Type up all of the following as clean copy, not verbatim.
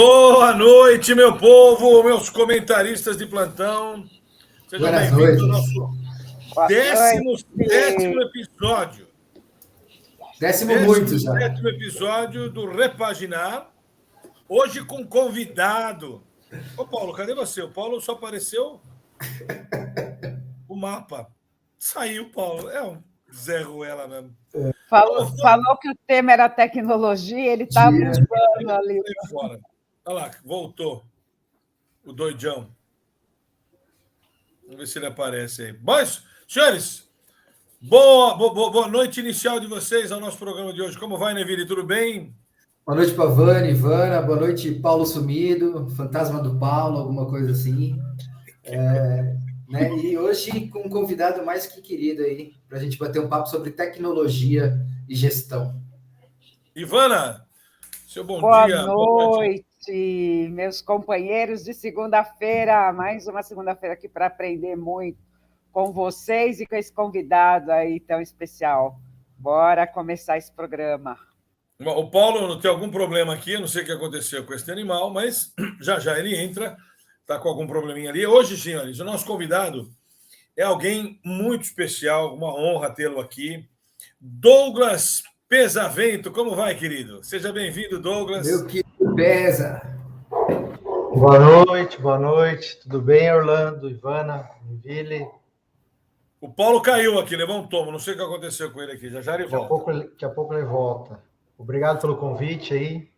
Boa noite, meu povo, meus comentaristas de plantão. Sejam bem-vindos ao nosso 17º episódio. Décimo muito já. 17º episódio do Repaginar. Hoje com convidado. Ô, Paulo, cadê você? O Paulo só apareceu o mapa. Saiu, Paulo. É um Zé Ruela mesmo. Falou que o tema era tecnologia, ele está buscando ali. Fora. Olha lá, voltou o doidão. Vamos ver se ele aparece aí. Mas, senhores, boa noite inicial de vocês ao nosso programa de hoje. Como vai, Neville? Tudo bem? Boa noite, Pavani, Ivana. Boa noite, Paulo Sumido, Fantasma do Paulo, alguma coisa assim. Né? E hoje com um convidado mais que querido aí, para a gente bater um papo sobre tecnologia e gestão. Ivana, seu bom dia. Boa noite, meus companheiros de segunda-feira. Mais uma segunda-feira aqui para aprender muito com vocês e com esse convidado aí tão especial. Bora começar esse programa. Bom, o Paulo tem algum problema aqui, eu não sei o que aconteceu com esse animal, mas já ele entra, está com algum probleminha ali. Hoje, senhores, o nosso convidado é alguém muito especial, uma honra tê-lo aqui. Douglas Pesavento, como vai, querido? Seja bem-vindo, Douglas. Meu querido Pesa. Boa noite. Tudo bem, Orlando, Ivana, Neville? O Paulo caiu aqui, levou um tomo, não sei o que aconteceu com ele aqui, já ele volta. Daqui a pouco ele volta. Obrigado pelo convite aí.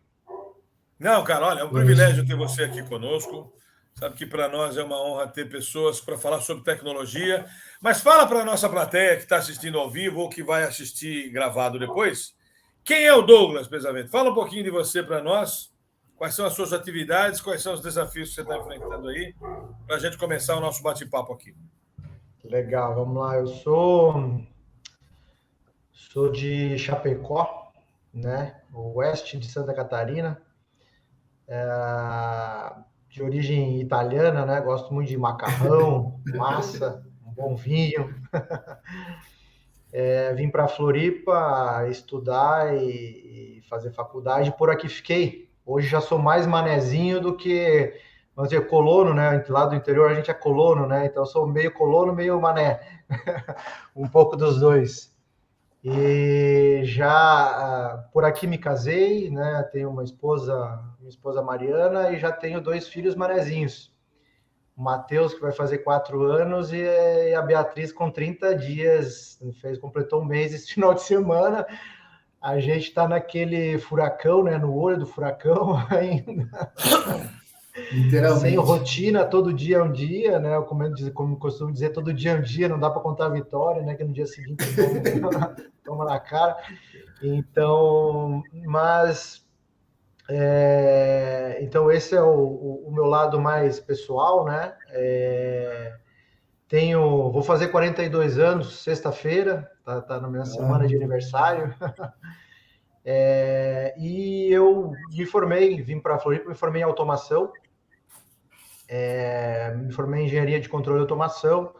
Não, cara, olha, é um privilégio ter você aqui conosco. Sabe que para nós é uma honra ter pessoas para falar sobre tecnologia. Mas fala para a nossa plateia que está assistindo ao vivo ou que vai assistir gravado depois. Quem é o Douglas Pesavento? Fala um pouquinho de você para nós. Quais são as suas atividades, quais são os desafios que você está enfrentando aí, para a gente começar o nosso bate-papo aqui. Legal, vamos lá. Eu sou de Chapecó, né? Oeste de Santa Catarina. De origem italiana, né? Gosto muito de macarrão, massa, um bom vinho. Vim para Floripa estudar e fazer faculdade. Por aqui fiquei. Hoje já sou mais manezinho do que, vamos dizer, colono, né? Lá do interior a gente é colono, né? Então eu sou meio colono, meio mané. Um pouco dos dois. E já por aqui me casei, né? Tenho minha esposa Mariana, e já tenho 2 filhos manezinhos. O Matheus, que vai fazer 4 anos, e a Beatriz com 30 dias, completou um mês esse final de semana. A gente está naquele furacão, né? No olho do furacão ainda. Literalmente. Sem rotina, todo dia é um dia, né? Como costumo dizer, todo dia é um dia, não dá para contar a vitória, né? Que no dia seguinte toma na cara. Então, então esse é o meu lado mais pessoal, né? Vou fazer 42 anos sexta-feira, tá na minha semana de aniversário. E eu me formei, vim para a Floripa, me formei em automação. Me formei em engenharia de controle e automação,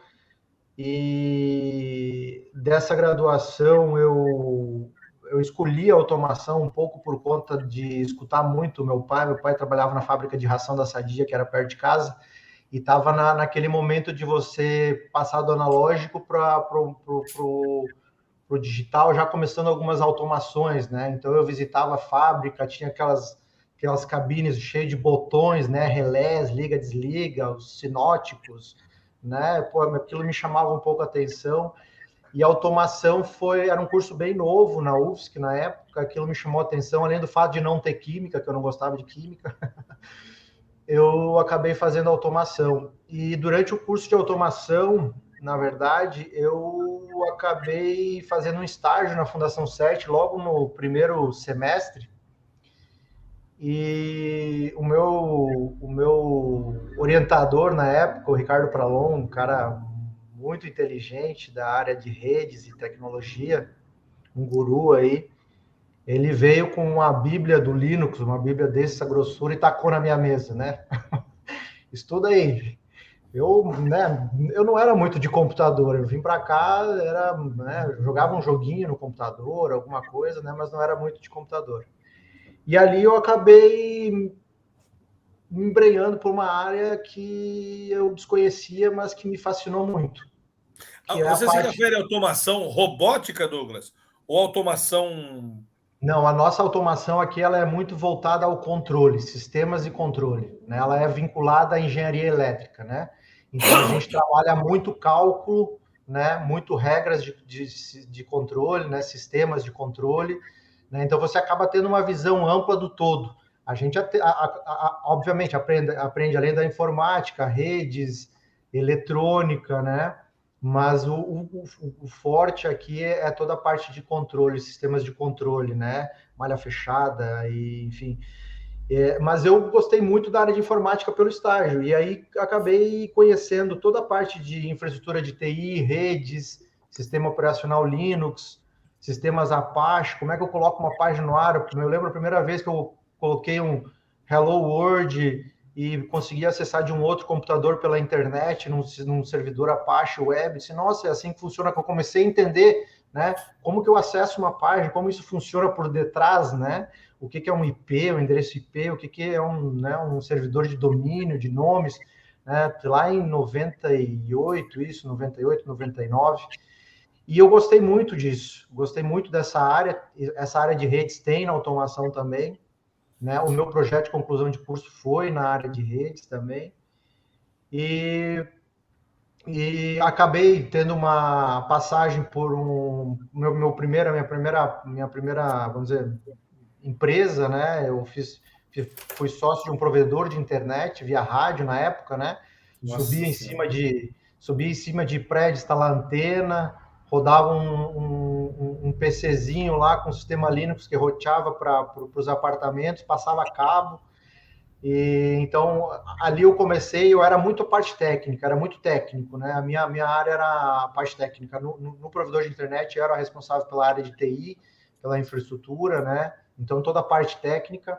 e dessa graduação eu escolhi a automação um pouco por conta de escutar muito meu pai. Meu pai trabalhava na fábrica de ração da Sadia, que era perto de casa, e estava naquele momento de você passar do analógico para o digital, já começando algumas automações, né? Então eu visitava a fábrica, tinha aquelas cabines cheias de botões, né? Relés, liga, desliga, os sinóticos, né? Aquilo me chamava um pouco a atenção. E a automação era um curso bem novo na UFSC na época. Aquilo me chamou a atenção, além do fato de não ter química, que eu não gostava de química. Eu acabei fazendo automação. E durante o curso de automação, na verdade, eu acabei fazendo um estágio na Fundação 7 logo no primeiro semestre. E o meu orientador na época, o Ricardo Pralon, um cara muito inteligente da área de redes e tecnologia, um guru aí, ele veio com uma Bíblia do Linux, uma Bíblia dessa grossura, e tacou na minha mesa, né? Estuda aí. Eu não era muito de computador, eu vim para cá, jogava um joguinho no computador, alguma coisa, né? Mas não era muito de computador. E ali eu acabei me embrenhando por uma área que eu desconhecia, mas que me fascinou muito. Você se refere à automação robótica, Douglas? Ou automação... Não, a nossa automação aqui ela é muito voltada ao controle, sistemas de controle, né? Ela é vinculada à engenharia elétrica, né? Então a gente trabalha muito cálculo, né? Muito regras de controle, né? Sistemas de controle, né? Então você acaba tendo uma visão ampla do todo. A gente obviamente aprende além da informática, redes, eletrônica, né? Mas o forte aqui é toda a parte de controle, sistemas de controle, né? Malha fechada, e, enfim. Mas eu gostei muito da área de informática pelo estágio, e aí acabei conhecendo toda a parte de infraestrutura de TI, redes, sistema operacional Linux, sistemas Apache, como é que eu coloco uma página no ar? Eu lembro a primeira vez que eu coloquei um Hello World e consegui acessar de um outro computador pela internet, num servidor Apache Web. Disse, nossa, é assim que funciona, que eu comecei a entender, né, como que eu acesso uma página, como isso funciona por detrás, né, o que é um IP, um endereço IP, o que é um servidor de domínio, de nomes, né, lá em 98, isso, 98, 99, e eu gostei muito disso, gostei muito dessa área, essa área de redes tem na automação também, né? O meu projeto de conclusão de curso foi na área de redes também. E acabei tendo uma passagem por minha primeira, vamos dizer, empresa, né? Eu fui sócio de um provedor de internet via rádio na época, né? Subia em cima de prédio, instalar antena, rodava um PCzinho lá com sistema Linux que roteava para os apartamentos, passava cabo. E então ali eu comecei, eu era muito parte técnica, era muito técnico, né? A minha área era a parte técnica. No provedor de internet eu era responsável pela área de TI, pela infraestrutura, né? Então toda a parte técnica.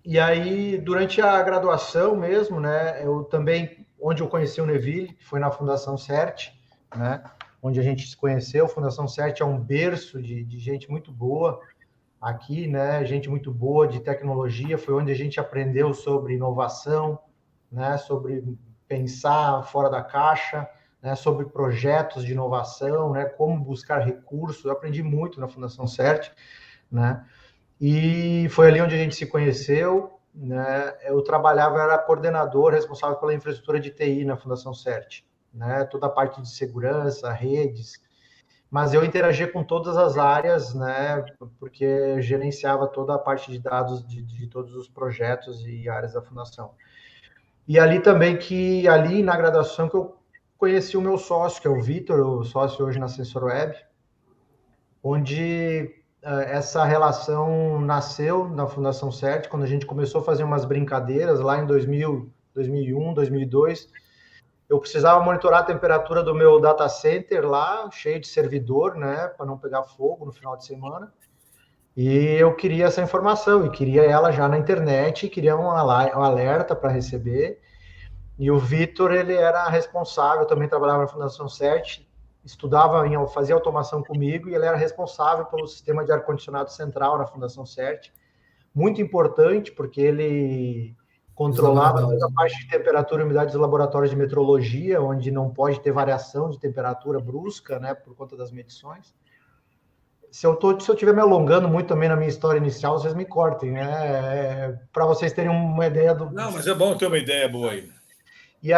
E aí durante a graduação mesmo, né? Eu também, onde eu conheci o Neville, que foi na Fundação CERT, né? Onde a gente se conheceu. A Fundação CERT é um berço de gente muito boa aqui, né? Gente muito boa de tecnologia. Foi onde a gente aprendeu sobre inovação, né? Sobre pensar fora da caixa, né? Sobre projetos de inovação, né? Como buscar recursos. Eu aprendi muito na Fundação CERT, né? E foi ali onde a gente se conheceu, né? Eu trabalhava, era coordenador responsável pela infraestrutura de TI na Fundação CERT, né? Toda a parte de segurança, redes, mas eu interagia com todas as áreas, né? Porque gerenciava toda a parte de dados de todos os projetos e áreas da Fundação. E ali também ali na graduação que eu conheci o meu sócio, que é o Vitor, o sócio hoje na Sensor Web, onde essa relação nasceu na Fundação CERT, quando a gente começou a fazer umas brincadeiras lá em 2000, 2001, 2002. Eu precisava monitorar a temperatura do meu data center lá, cheio de servidor, né, para não pegar fogo no final de semana. E eu queria essa informação, e queria ela já na internet, queria um alerta para receber. E o Vitor, ele era responsável, também trabalhava na Fundação CERT, fazia automação comigo, e ele era responsável pelo sistema de ar-condicionado central na Fundação CERT. Muito importante, porque ele controlava toda a parte de temperatura e umidade dos laboratórios de metrologia, onde não pode ter variação de temperatura brusca, né, por conta das medições. Se eu estiver me alongando muito também na minha história inicial, vocês me cortem, né? Para vocês terem uma ideia do... Não, mas é bom ter uma ideia boa aí. E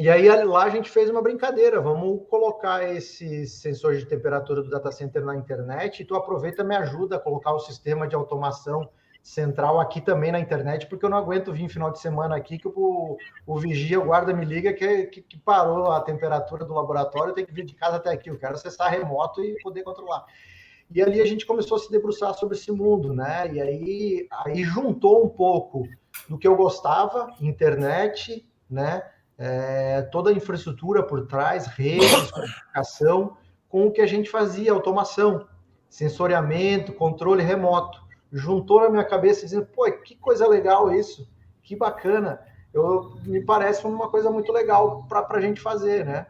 aí lá a gente fez uma brincadeira, vamos colocar esse sensor de temperatura do data center na internet, e tu aproveita e me ajuda a colocar o sistema de automação central aqui também na internet, porque eu não aguento vir final de semana aqui que o vigia, o guarda me liga que parou a temperatura do laboratório, eu tenho que vir de casa até aqui, eu quero acessar remoto e poder controlar. E ali a gente começou a se debruçar sobre esse mundo, né? E aí juntou um pouco do que eu gostava, internet, né? Toda a infraestrutura por trás, redes, comunicação, com o que a gente fazia, automação, sensoriamento, controle remoto. Juntou na minha cabeça dizendo, pô, que coisa legal isso, que bacana. Me parece uma coisa muito legal para a gente fazer, né?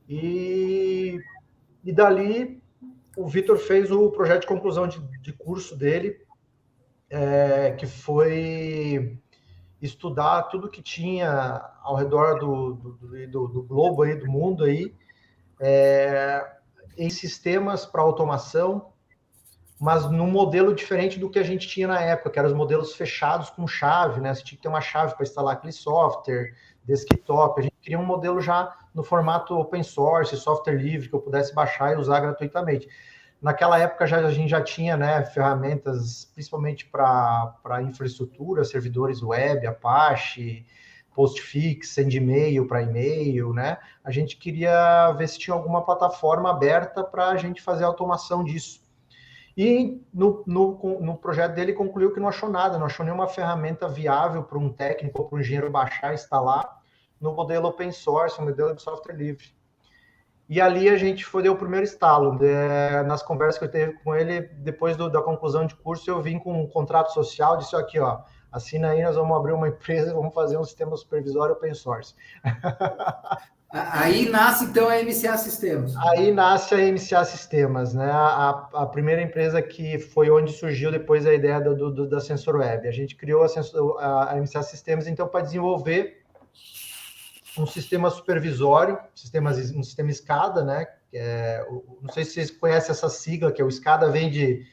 E dali o Vitor fez o projeto de conclusão de curso dele que foi estudar tudo que tinha ao redor do globo aí, do mundo aí, em sistemas para automação, mas num modelo diferente do que a gente tinha na época, que eram os modelos fechados com chave, né? Você tinha que ter uma chave para instalar aquele software, desktop. A gente queria um modelo já no formato open source, software livre, que eu pudesse baixar e usar gratuitamente. Naquela época a gente já tinha, né, ferramentas, principalmente para infraestrutura, servidores web, Apache, Postfix, send e-mail para e-mail, né? A gente queria ver se tinha alguma plataforma aberta para a gente fazer a automação disso. E no projeto dele concluiu que não achou nada, não achou nenhuma ferramenta viável para um técnico ou para um engenheiro baixar e instalar no modelo open source, no modelo de software livre. E ali a gente deu o primeiro estalo. Nas conversas que eu teve com ele, depois da conclusão de curso, eu vim com um contrato social, disse aqui, ó, assina aí, nós vamos abrir uma empresa, vamos fazer um sistema supervisório open source. Aí nasce, então, a MCA Sistemas. Aí nasce a MCA Sistemas, né? A primeira empresa que foi onde surgiu depois a ideia da Sensor Web. A gente criou a MCA Sistemas, então, para desenvolver um sistema supervisório, um sistema SCADA, né? Não sei se vocês conhecem essa sigla, que é o SCADA, vem de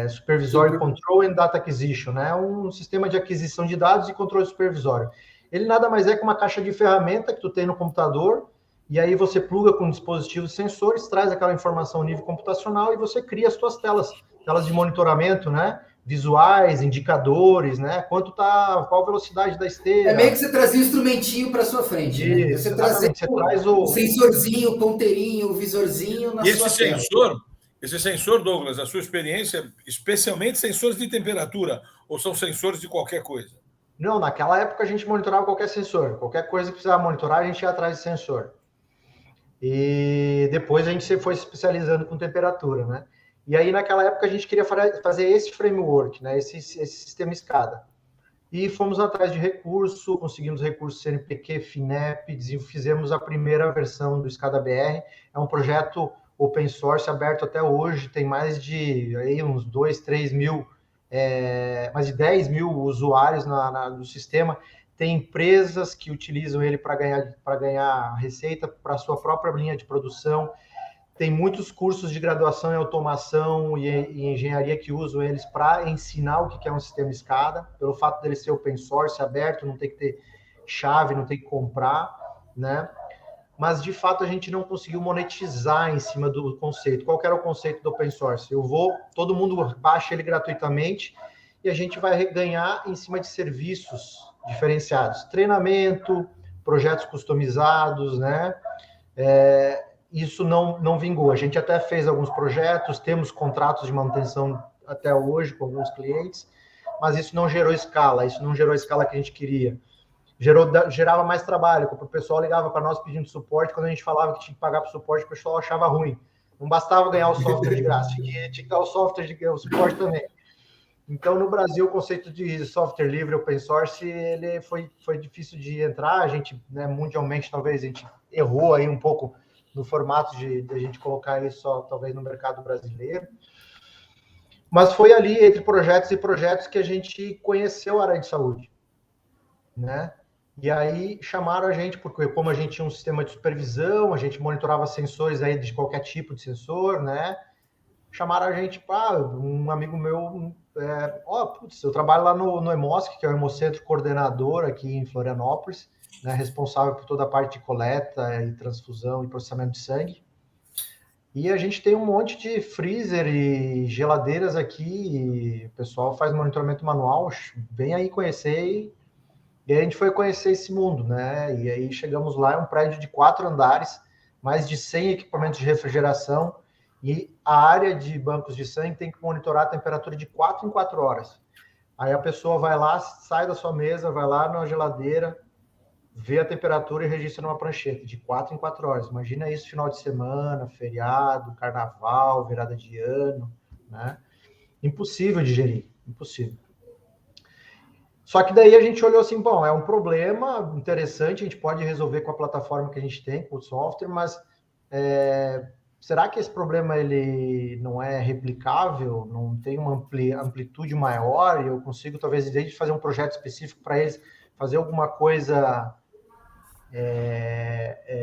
Supervisory Control and Data Acquisition, né? Um sistema de aquisição de dados e controle supervisório. Ele nada mais é que uma caixa de ferramenta que tu tem no computador, e aí você pluga com dispositivos sensores, traz aquela informação nível computacional e você cria as suas telas de monitoramento, né? Visuais, indicadores, né? Qual a velocidade da esteira. É meio que você trazia o instrumentinho para sua frente, isso, né? Você traz o sensorzinho, o ponteirinho, o visorzinho na sua tela. Esse sensor, Douglas, a sua experiência, especialmente sensores de temperatura, ou são sensores de qualquer coisa? Não, naquela época a gente monitorava qualquer sensor. Qualquer coisa que precisava monitorar, a gente ia atrás de sensor. E depois a gente foi se especializando com temperatura, né? E aí, naquela época, a gente queria fazer esse framework, né? Esse sistema SCADA. E fomos atrás de recurso, conseguimos recurso CNPq, FINEP, fizemos a primeira versão do SCADA BR. É um projeto open source aberto até hoje, tem mais de uns 2, 3 mil, mais de 10 mil usuários no sistema. Tem empresas que utilizam ele para ganhar receita para a sua própria linha de produção. Tem muitos cursos de graduação em automação e engenharia que usam eles para ensinar o que é um sistema SCADA, pelo fato dele ser open source, aberto, não tem que ter chave, não tem que comprar, né? Mas, de fato, a gente não conseguiu monetizar em cima do conceito. Qual que era o conceito do open source? Todo mundo baixa ele gratuitamente e a gente vai ganhar em cima de serviços diferenciados. Treinamento, projetos customizados, né? Isso não vingou. A gente até fez alguns projetos, temos contratos de manutenção até hoje com alguns clientes, mas isso não gerou escala, que a gente queria. Gerava mais trabalho, porque o pessoal ligava para nós pedindo suporte, quando a gente falava que tinha que pagar para o suporte, o pessoal achava ruim. Não bastava ganhar o software de graça, tinha que dar o suporte também. Então, no Brasil, o conceito de software livre, open source, ele foi difícil de entrar. A gente, né, mundialmente, talvez a gente errou aí um pouco no formato de a gente colocar isso só, talvez, no mercado brasileiro. Mas foi ali, entre projetos e projetos, que a gente conheceu a área de saúde, né? E aí chamaram a gente, porque como a gente tinha um sistema de supervisão, a gente monitorava sensores aí de qualquer tipo de sensor, né? Chamaram a gente, um amigo meu, eu trabalho lá no Hemosc, que é o Hemocentro Coordenador aqui em Florianópolis, né, responsável por toda a parte de coleta e transfusão e processamento de sangue. E a gente tem um monte de freezer e geladeiras aqui, e o pessoal faz monitoramento manual, vem aí conhecer, e a gente foi conhecer esse mundo, né? E aí chegamos lá, é um prédio de 4 andares, mais de 100 equipamentos de refrigeração, e a área de bancos de sangue tem que monitorar a temperatura de 4 em 4 horas. Aí a pessoa vai lá, sai da sua mesa, vai lá na geladeira, vê a temperatura e registra numa prancheta, de 4 em 4 horas. Imagina isso final de semana, feriado, carnaval, virada de ano, né? Impossível de gerir, impossível. Só que daí a gente olhou assim, bom, é um problema interessante, a gente pode resolver com a plataforma que a gente tem, com o software, mas será que esse problema ele não é replicável, não tem uma amplitude maior, e eu consigo, talvez, em vez de fazer um projeto específico para eles, fazer alguma coisa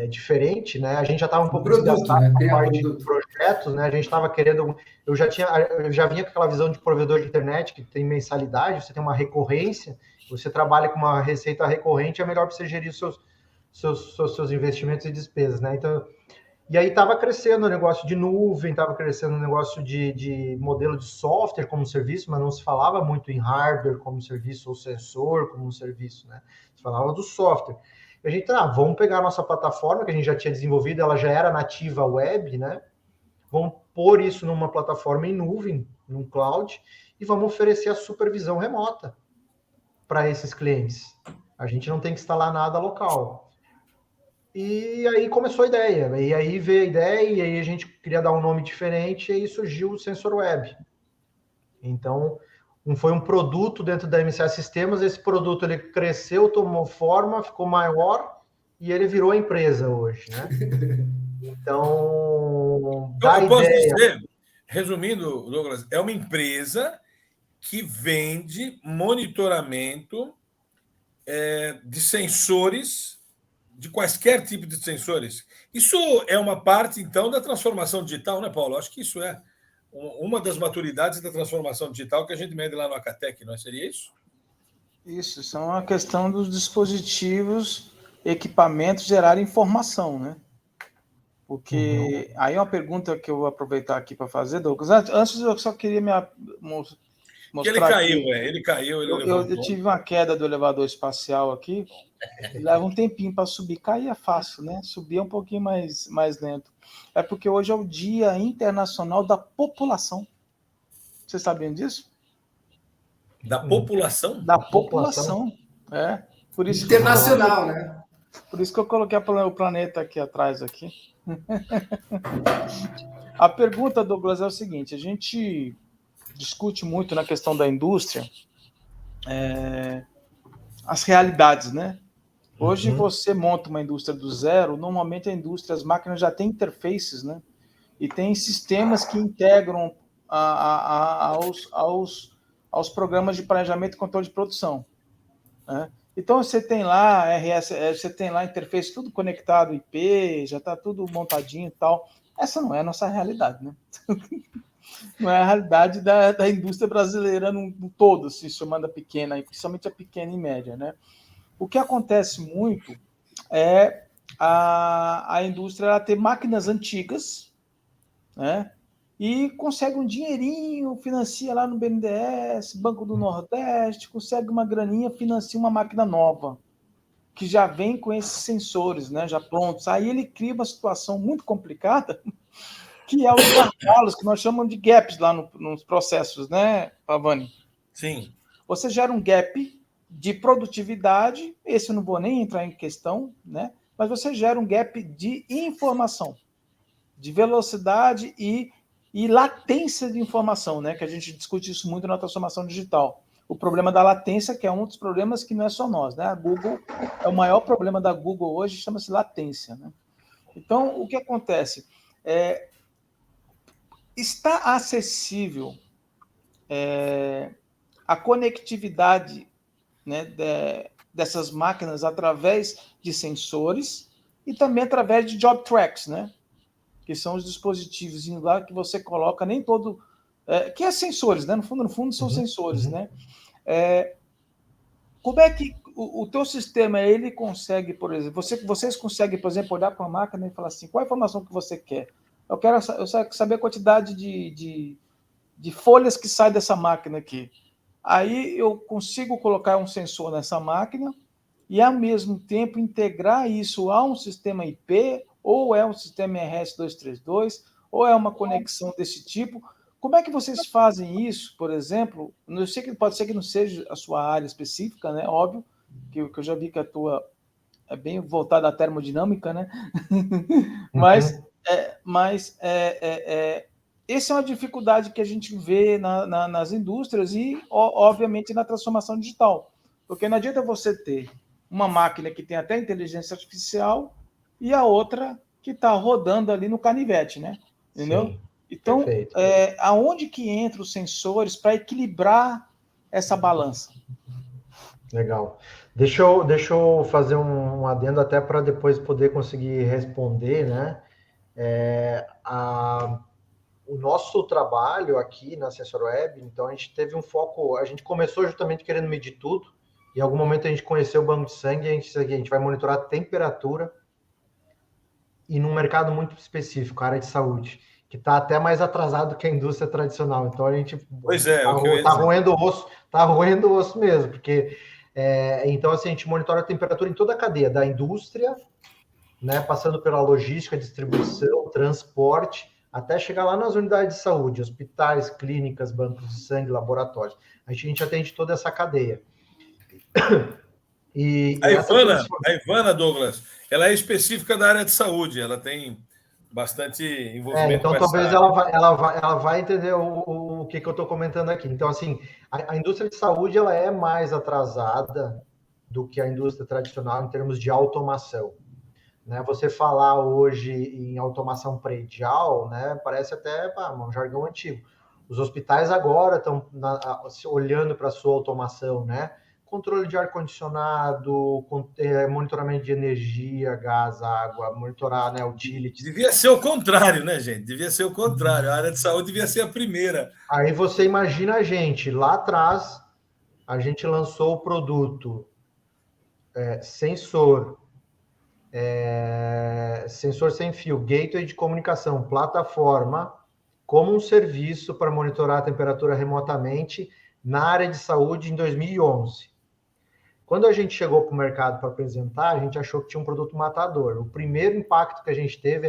diferente, né? A gente já estava um pouco desgastado né? com a Criar parte de produto. projetos, né? A gente estava querendo... Eu já vinha com aquela visão de provedor de internet, que tem mensalidade, você tem uma recorrência, você trabalha com uma receita recorrente, é melhor para você gerir os seus investimentos e despesas, né? Então, e aí estava crescendo o negócio de nuvem, estava crescendo o negócio de modelo de software como serviço, mas não se falava muito em hardware como serviço ou sensor como serviço, né? Se falava do software. E a gente, vamos pegar a nossa plataforma, que a gente já tinha desenvolvido, ela já era nativa web, né? Vamos pôr isso numa plataforma em nuvem, num cloud, e vamos oferecer a supervisão remota para esses clientes. A gente não tem que instalar nada local. E aí começou a ideia, e aí veio a ideia, e aí a gente queria dar um nome diferente, e aí surgiu o Sensor Web. Então, foi um produto dentro da MCA Sistemas, esse produto ele cresceu, tomou forma, ficou maior, e ele virou a empresa hoje, né? Então, eu posso dizer, resumindo, Douglas, é uma empresa que vende monitoramento de sensores, de quaisquer tipo de sensores. Isso é uma parte, então, da transformação digital, né, Paulo? Acho que isso é uma das maturidades da transformação digital que a gente mede lá no Acatec, não seria isso? Isso, são a questão dos dispositivos, equipamentos gerarem informação, né? Porque aí é uma pergunta que eu vou aproveitar aqui para fazer, Douglas. Antes eu só queria mostrar que ele caiu, ele caiu, ele levantou. Eu tive uma queda do elevador espacial aqui, leva um tempinho para subir, caía fácil, né? Subia um pouquinho mais lento. É porque hoje é o Dia Internacional da População. Vocês sabiam disso? Da população? Da população. É. Por isso internacional, né? Por isso que eu coloquei o planeta aqui atrás. Aqui. A pergunta, Douglas, é o seguinte: a gente discute muito na questão da indústria as realidades, né? Hoje você monta uma indústria do zero, normalmente a indústria, as máquinas já têm interfaces, né? E tem sistemas que integram aos programas de planejamento e controle de produção, né? Então você tem lá você tem lá interface tudo conectado, IP, já está tudo montadinho e tal. Essa não é a nossa realidade, né? Não é a realidade da indústria brasileira no todo, se chamando a pequena, principalmente a pequena e média, né? O que acontece muito é a indústria ela ter máquinas antigas, né? E consegue um dinheirinho, financia lá no BNDES, Banco do Nordeste, consegue uma graninha, financia uma máquina nova, que já vem com esses sensores, né, já prontos. Aí ele cria uma situação muito complicada, que é os gargalos, que nós chamamos de gaps lá nos processos, né, Pavani? Sim. Você gera um gap de produtividade, esse eu não vou nem entrar em questão, né, mas você gera um gap de informação, de velocidade e latência de informação, né? Que a gente discute isso muito na transformação digital. O problema da latência, que é um dos problemas que não é só nós, né? A Google, o maior problema da Google hoje chama-se latência, né? Então, o que acontece? Está acessível a conectividade, né, dessas máquinas através de sensores e também através de job tracks, né? Que são os dispositivos lá que você coloca, nem todo... que é sensores, né? No fundo são sensores, né? Como é que o teu sistema, ele consegue, por exemplo... Vocês conseguem, por exemplo, olhar para uma máquina e falar assim, qual a informação que você quer? Eu quero saber a quantidade de folhas que sai dessa máquina aqui. Aí eu consigo colocar um sensor nessa máquina e, ao mesmo tempo, integrar isso a um sistema IP, ou é um sistema RS-232, ou é uma conexão desse tipo. Como é que vocês fazem isso, por exemplo? Eu sei que pode ser que não seja a sua área específica, né? Óbvio, que eu já vi que a tua é bem voltada à termodinâmica, né? Mas essa é uma dificuldade que a gente vê nas indústrias e, obviamente, na transformação digital. Porque não adianta você ter uma máquina que tem até inteligência artificial e a outra que está rodando ali no canivete, né? Entendeu? Sim, então, perfeito. aonde que entram os sensores para equilibrar essa balança? Legal. Deixa eu fazer um adendo até para depois poder conseguir responder, né? O nosso trabalho aqui na SensorWeb, então a gente teve um foco, a gente começou justamente querendo medir tudo, e em algum momento a gente conheceu o banco de sangue, a gente vai monitorar a temperatura, e num mercado muito específico, a área de saúde, que está até mais atrasado que a indústria tradicional. Então a gente Pois é, o que eu ia tá dizer. roendo o osso mesmo, porque então assim, a gente monitora a temperatura em toda a cadeia, da indústria, né, passando pela logística, distribuição, transporte, até chegar lá nas unidades de saúde, hospitais, clínicas, bancos de sangue, laboratórios. A gente atende toda essa cadeia. A Ivana, Douglas, ela é específica da área de saúde, ela tem bastante envolvimento então com essa talvez área. ela vai entender o que eu estou comentando aqui. Então, assim, a indústria de saúde ela é mais atrasada do que a indústria tradicional em termos de automação. Né? Você falar hoje em automação predial, né, parece até um jargão antigo. Os hospitais agora estão olhando para a sua automação, né? Controle de ar-condicionado, monitoramento de energia, gás, água, monitorar, né, utilities. Devia ser o contrário, né, gente? Devia ser o contrário. A área de saúde devia ser a primeira. Aí você imagina a gente, lá atrás, a gente lançou o produto sensor sem fio, gateway de comunicação, plataforma, como um serviço para monitorar a temperatura remotamente na área de saúde em 2011. Quando a gente chegou para o mercado para apresentar, a gente achou que tinha um produto matador. O primeiro impacto que a gente teve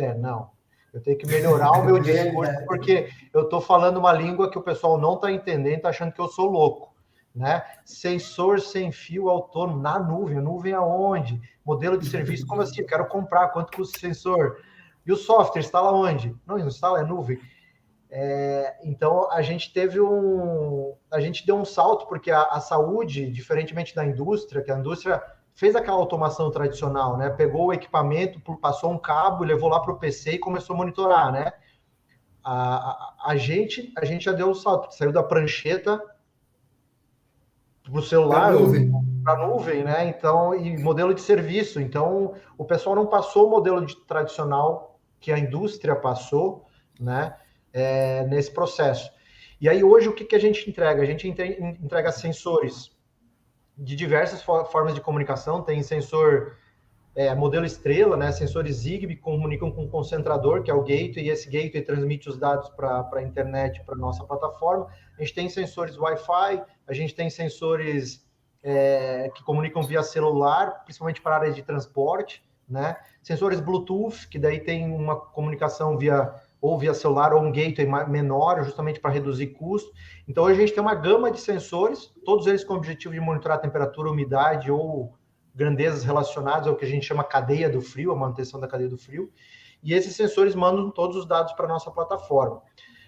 eu tenho que melhorar o meu discurso, porque eu estou falando uma língua que o pessoal não está entendendo, está achando que eu sou louco. Né? Sensor sem fio autônomo na nuvem. A nuvem aonde? Modelo de serviço, como assim? Eu quero comprar, quanto custa o sensor? E o software, instala onde? Não instala, é nuvem. Então, a gente deu um salto, porque a saúde, diferentemente da indústria, que a indústria fez aquela automação tradicional, né? Pegou o equipamento, passou um cabo, levou lá para o PC e começou a monitorar, né? A gente já deu um salto, saiu da prancheta para o celular, para a nuvem, né? Então, e modelo de serviço. Então, o pessoal não passou o modelo tradicional que a indústria passou, né? Nesse processo. E aí, hoje, o que a gente entrega? A gente entrega sensores de diversas formas de comunicação. Tem sensor modelo estrela, né? Sensores Zigbee comunicam com o concentrador, que é o gateway, e esse gateway transmite os dados para a internet, para a nossa plataforma. A gente tem sensores Wi-Fi, a gente tem sensores que comunicam via celular, principalmente para a área de transporte, né? Sensores Bluetooth, que daí tem uma comunicação via celular ou um gateway menor, justamente para reduzir custo. Então, hoje a gente tem uma gama de sensores, todos eles com o objetivo de monitorar a temperatura, umidade ou grandezas relacionadas ao que a gente chama cadeia do frio, a manutenção da cadeia do frio, e esses sensores mandam todos os dados para a nossa plataforma.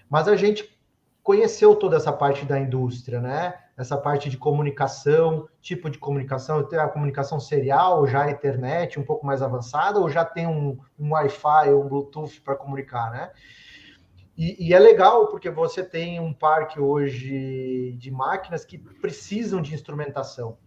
Mas a gente conheceu toda essa parte da indústria, né? Essa parte de comunicação, tipo de comunicação, tem a comunicação serial, já a Ethernet um pouco mais avançada, ou já tem um Wi-Fi ou um Bluetooth para comunicar, né? E é legal porque você tem um parque hoje de máquinas que precisam de instrumentação.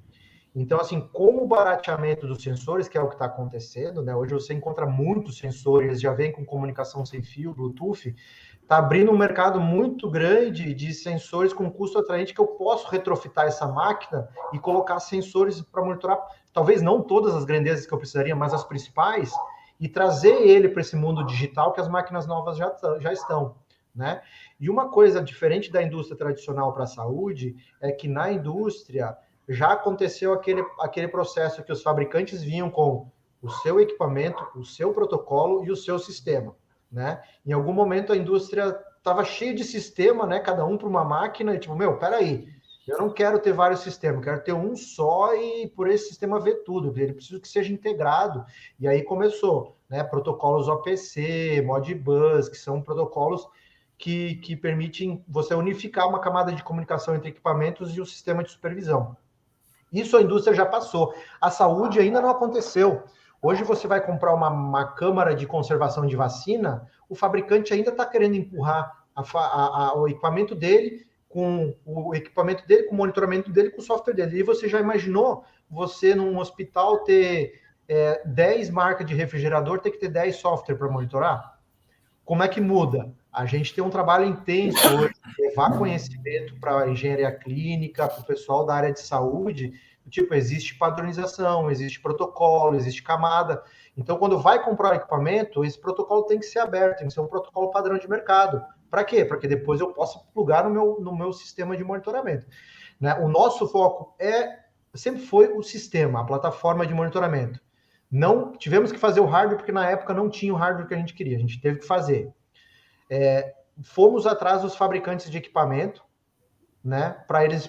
Então, assim, com o barateamento dos sensores, que é o que está acontecendo, né? Hoje você encontra muitos sensores, já vem com comunicação sem fio, Bluetooth, está abrindo um mercado muito grande de sensores com custo atraente que eu posso retrofitar essa máquina e colocar sensores para monitorar, talvez não todas as grandezas que eu precisaria, mas as principais, e trazer ele para esse mundo digital que as máquinas novas já estão, né? E uma coisa diferente da indústria tradicional para a saúde é que na indústria já aconteceu aquele processo que os fabricantes vinham com o seu equipamento, o seu protocolo e o seu sistema, né? Em algum momento a indústria estava cheia de sistema, né? Cada um para uma máquina, e tipo, peraí, eu não quero ter vários sistemas, quero ter um só e por esse sistema ver tudo, ele precisa que seja integrado. E aí começou, né? Protocolos OPC, Modbus, que são protocolos que permitem você unificar uma camada de comunicação entre equipamentos e o sistema de supervisão. Isso a indústria já passou. A saúde ainda não aconteceu. Hoje você vai comprar uma câmara de conservação de vacina, o fabricante ainda está querendo empurrar o equipamento dele com o monitoramento dele, com o software dele. E você já imaginou você num hospital ter 10 marcas de refrigerador, ter que ter 10 software para monitorar? Como é que muda? A gente tem um trabalho intenso hoje de levar conhecimento para a engenharia clínica, para o pessoal da área de saúde. Tipo, existe padronização, existe protocolo, existe camada. Então, quando vai comprar o equipamento, esse protocolo tem que ser aberto, tem que ser um protocolo padrão de mercado. Para quê? Para que depois eu possa plugar no meu sistema de monitoramento. Né? O nosso foco sempre foi o sistema, a plataforma de monitoramento. Não tivemos que fazer o hardware, porque na época não tinha o hardware que a gente queria, a gente teve que fazer. Fomos atrás dos fabricantes de equipamento, né, para eles,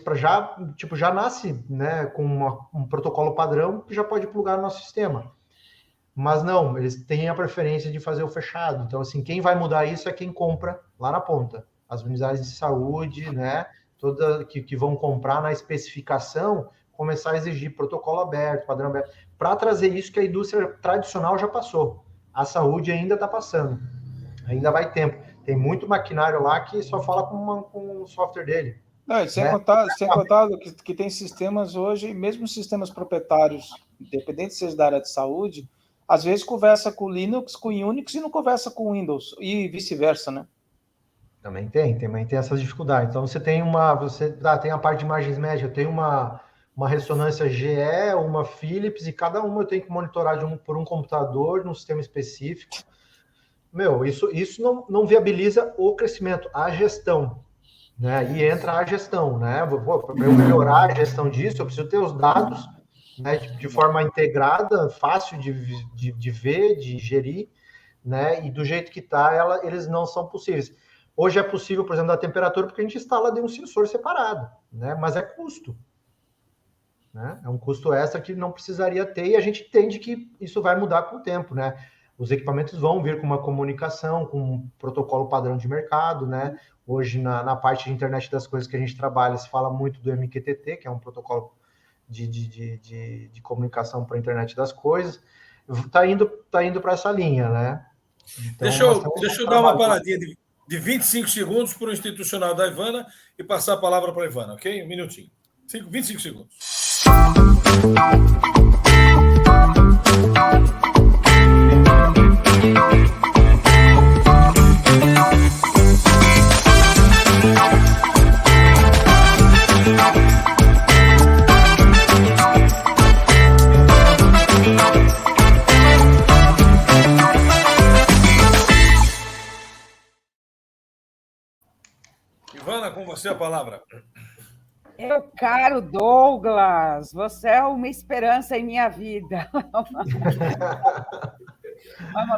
já nasce, né, com um protocolo padrão que já pode plugar no nosso sistema. Mas não, eles têm a preferência de fazer o fechado. Então, assim, quem vai mudar isso é quem compra lá na ponta. As unidades de saúde, né, que vão comprar na especificação, começar a exigir protocolo aberto, padrão aberto, para trazer isso que a indústria tradicional já passou. A saúde ainda está passando. Ainda vai tempo. Tem muito maquinário lá que só fala com o software dele. Não, e sem contar que tem sistemas hoje, mesmo sistemas proprietários, independente se seja da área de saúde, às vezes conversa com Linux, com Unix e não conversa com Windows, e vice-versa, né? Também tem essas dificuldades. Então, você tem tem a parte de imagens médias, tem uma ressonância GE, uma Philips, e cada uma eu tenho que monitorar por um computador, num sistema específico. Isso não viabiliza o crescimento, a gestão, né? E entra a gestão, né? Para eu melhorar a gestão disso, eu preciso ter os dados, né, de forma integrada, fácil de ver, de gerir, né? E do jeito que está, eles não são possíveis. Hoje é possível, por exemplo, da temperatura, porque a gente instala de um sensor separado, né? Mas é custo. Né? É um custo extra que não precisaria ter, e a gente entende que isso vai mudar com o tempo, né? Os equipamentos vão vir com uma comunicação, com um protocolo padrão de mercado, né? Hoje, na parte de internet das coisas que a gente trabalha, se fala muito do MQTT, que é um protocolo de comunicação para a internet das coisas. Está indo para essa linha, né? Então, deixa eu dar uma paradinha de 25 segundos para o institucional da Ivana e passar a palavra para a Ivana, ok? Um minutinho. 25 segundos. Ivana, com você a palavra. Meu caro Douglas, você é uma esperança em minha vida. Vamos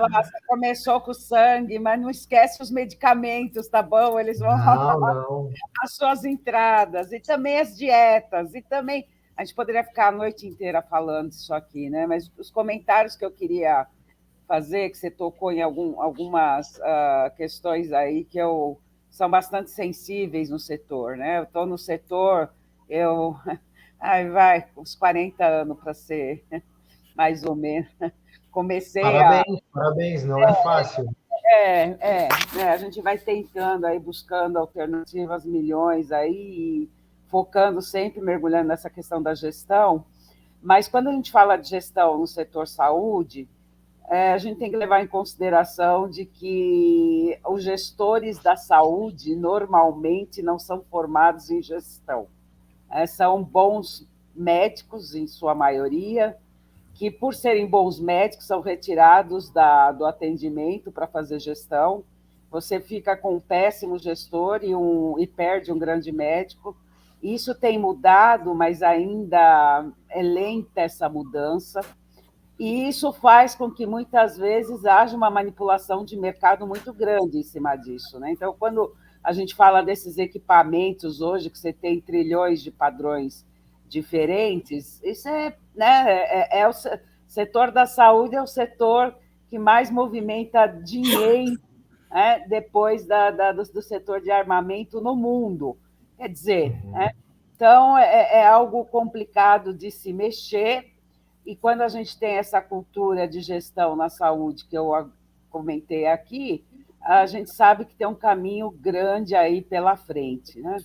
lá, você começou com o sangue, mas não esquece os medicamentos, tá bom? Eles vão não. as suas entradas, e também as dietas, e também... A gente poderia ficar a noite inteira falando isso aqui, né? Mas os comentários que eu queria fazer, que você tocou em algumas questões aí que são bastante sensíveis no setor, né? Eu estou no setor, vai, uns 40 anos para ser mais ou menos. Comecei Parabéns, não é fácil. A gente vai tentando aí, buscando alternativas milhões aí, focando sempre, mergulhando nessa questão da gestão. Mas quando a gente fala de gestão no setor saúde, a gente tem que levar em consideração de que os gestores da saúde normalmente não são formados em gestão. São bons médicos, em sua maioria, que, por serem bons médicos, são retirados do atendimento para fazer gestão. Você fica com um péssimo gestor e perde um grande médico. Isso tem mudado, mas ainda é lenta essa mudança. E isso faz com que, muitas vezes, haja uma manipulação de mercado muito grande em cima disso, né? Então, quando a gente fala desses equipamentos hoje, que você tem trilhões de padrões diferentes, isso o setor da saúde é o setor que mais movimenta dinheiro, né, depois do setor de armamento no mundo. Quer dizer, então, é algo complicado de se mexer. E quando a gente tem essa cultura de gestão na saúde, que eu comentei aqui, a gente sabe que tem um caminho grande aí pela frente, né?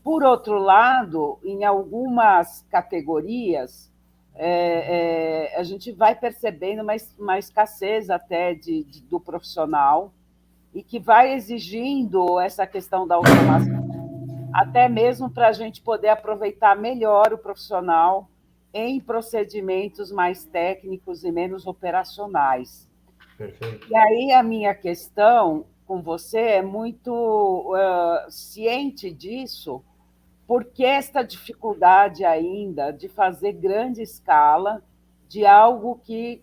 Por outro lado, em algumas categorias, a gente vai percebendo uma escassez até do profissional e que vai exigindo essa questão da automação, até mesmo para a gente poder aproveitar melhor o profissional em procedimentos mais técnicos e menos operacionais. Perfeito. E aí a minha questão com você é muito ciente disso, porque esta dificuldade ainda de fazer grande escala de algo que,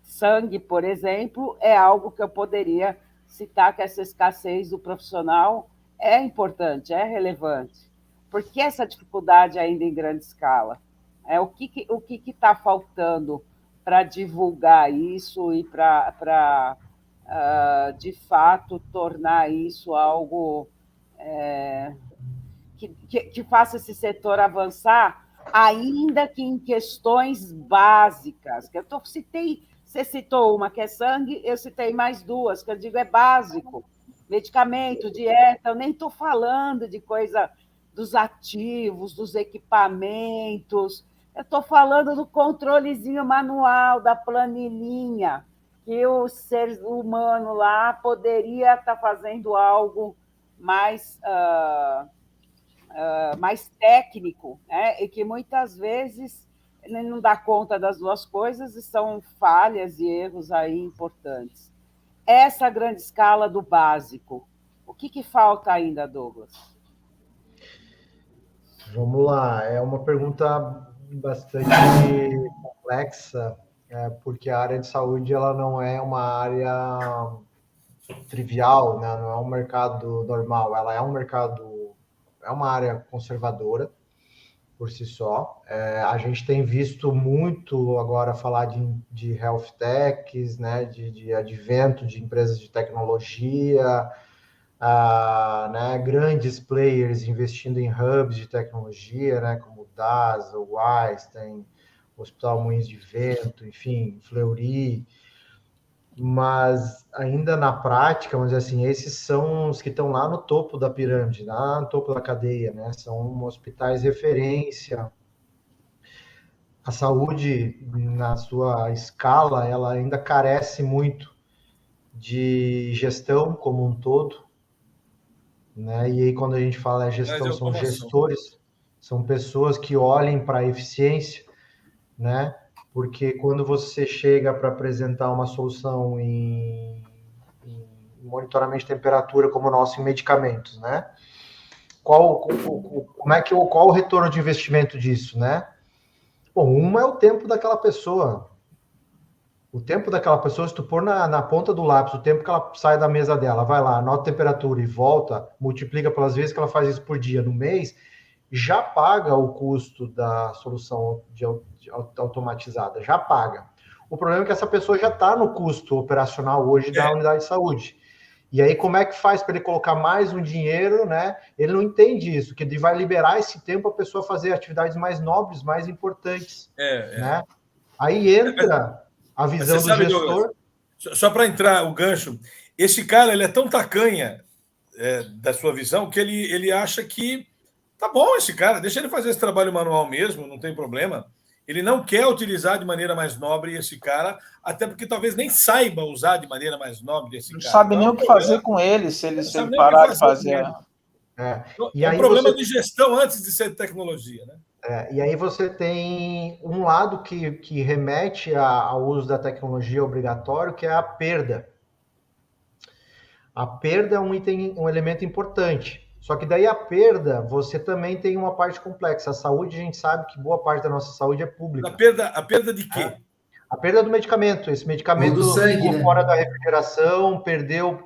sangue, por exemplo, é algo que eu poderia citar que essa escassez do profissional é importante, é relevante. Por que essa dificuldade ainda em grande escala? O que está faltando para divulgar isso e para de fato, tornar isso algo que faça esse setor avançar, ainda que em questões básicas. Você citou uma que é sangue, eu citei mais duas, que eu digo é básico. Medicamento, dieta, eu nem estou falando de coisa dos ativos, dos equipamentos, eu estou falando do controlezinho manual, da planilhinha, que o ser humano lá poderia estar fazendo algo mais técnico, né? E que muitas vezes não dá conta das duas coisas e são falhas e erros aí importantes. Essa grande escala do básico, o que falta ainda, Douglas? Vamos lá, é uma pergunta bastante complexa, porque a área de saúde ela não é uma área trivial, né? Não é um mercado normal, ela é um mercado, é uma área conservadora por si só. A gente tem visto muito agora falar de health techs, né? De advento de empresas de tecnologia, né, grandes players investindo em hubs de tecnologia, né, como o DAS, o Einstein, o Hospital Moinhos de Vento, enfim, Fleury, mas ainda na prática, vamos dizer assim, esses são os que estão lá no topo da pirâmide, lá no topo da cadeia, né, são hospitais referência. A saúde, na sua escala, ela ainda carece muito de gestão como um todo, né? E aí, quando a gente fala gestão, são gestores, são pessoas que olhem para a eficiência, né? Porque quando você chega para apresentar uma solução em monitoramento de temperatura, como o nosso em medicamentos, né? Qual o retorno de investimento disso, né? Bom, uma é o tempo daquela pessoa. O tempo daquela pessoa, se tu pôr na ponta do lápis, o tempo que ela sai da mesa dela, vai lá, anota a temperatura e volta, multiplica pelas vezes que ela faz isso por dia no mês, já paga o custo da solução automatizada, já paga. O problema é que essa pessoa já está no custo operacional hoje da unidade de saúde. E aí, como é que faz para ele colocar mais um dinheiro, né? Ele não entende isso, que ele vai liberar esse tempo para a pessoa fazer atividades mais nobres, mais importantes. Né? Aí entra a visão do gestor. Douglas, só para entrar o gancho, esse cara ele é tão tacanha da sua visão que ele acha que tá bom esse cara, deixa ele fazer esse trabalho manual mesmo, não tem problema. Ele não quer utilizar de maneira mais nobre esse cara, até porque talvez nem saiba usar de maneira mais nobre esse cara. Não sabe nem o que fazer com ele se ele parar de fazer. E aí um problema de gestão antes de ser tecnologia, né? E aí você tem um lado que remete ao uso da tecnologia obrigatório, que é a perda. A perda é um elemento importante. Só que daí a perda, você também tem uma parte complexa. A saúde, a gente sabe que boa parte da nossa saúde é pública. A perda de quê? A perda do medicamento. Esse medicamento ficou fora da refrigeração,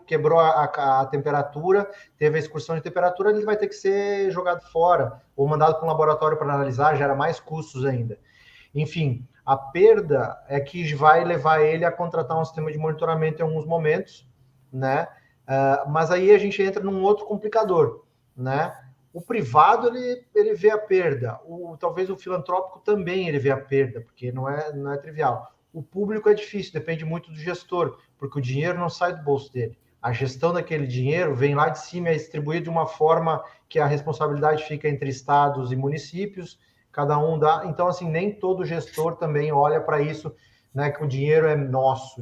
quebrou a temperatura, teve a excursão de temperatura, ele vai ter que ser jogado fora ou mandado para um laboratório para analisar, gera mais custos ainda. Enfim, a perda é que vai levar ele a contratar um sistema de monitoramento em alguns momentos, né? Mas aí a gente entra num outro complicador, né? O privado, ele vê a perda. Talvez o filantrópico também ele vê a perda, porque não é trivial. O público é difícil, depende muito do gestor, porque o dinheiro não sai do bolso dele. A gestão daquele dinheiro vem lá de cima e é distribuído de uma forma que a responsabilidade fica entre estados e municípios, cada um dá. Então, assim, nem todo gestor também olha para isso, né, que o dinheiro é nosso,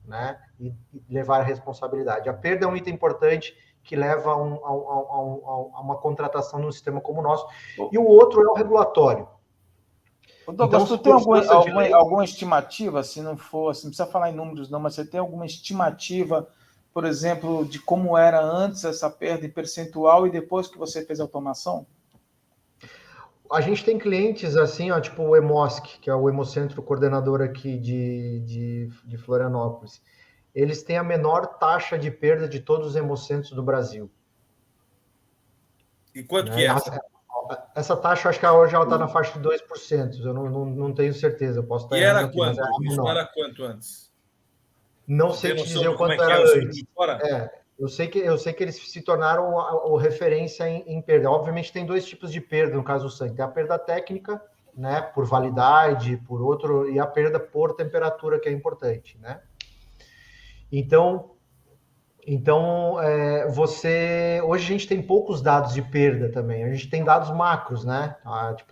né, e levar a responsabilidade. A perda é um item importante que leva a uma contratação num sistema como o nosso. E o outro é o regulatório. Douglas, tu tem alguma estimativa, se não for, assim, não precisa falar em números não, mas você tem alguma estimativa, por exemplo, de como era antes essa perda em percentual e depois que você fez a automação? A gente tem clientes assim, ó, tipo o Hemosc, que é o Hemocentro coordenador aqui de Florianópolis. Eles têm a menor taxa de perda de todos os hemocentros do Brasil. E quanto que é? Essa taxa, acho que hoje ela está na faixa de 2%. Eu não tenho certeza, eu posso estar errando aqui. Mas isso era quanto antes? Não sei te dizer o quanto era antes. Eu sei que eles se tornaram a referência em perda. Obviamente tem dois tipos de perda no caso do sangue. Tem a perda técnica, né, por validade, por outro, e a perda por temperatura, que é importante, né? Então hoje a gente tem poucos dados de perda também. A gente tem dados macros, né?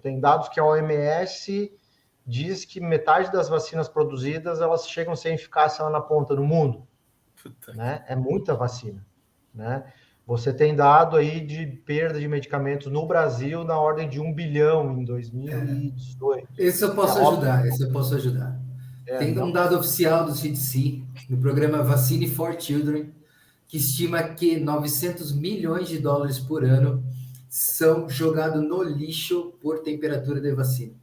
Tem dados que a OMS diz que metade das vacinas produzidas elas chegam sem eficácia lá na ponta do mundo. Né? É muita vacina, né? Você tem dado aí de perda de medicamentos no Brasil na ordem de 1 bilhão em 2018. Esse eu posso ajudar. Tem um dado oficial do CDC, no programa Vaccine for Children, que estima que 900 milhões de dólares por ano são jogados no lixo por temperatura de vacina.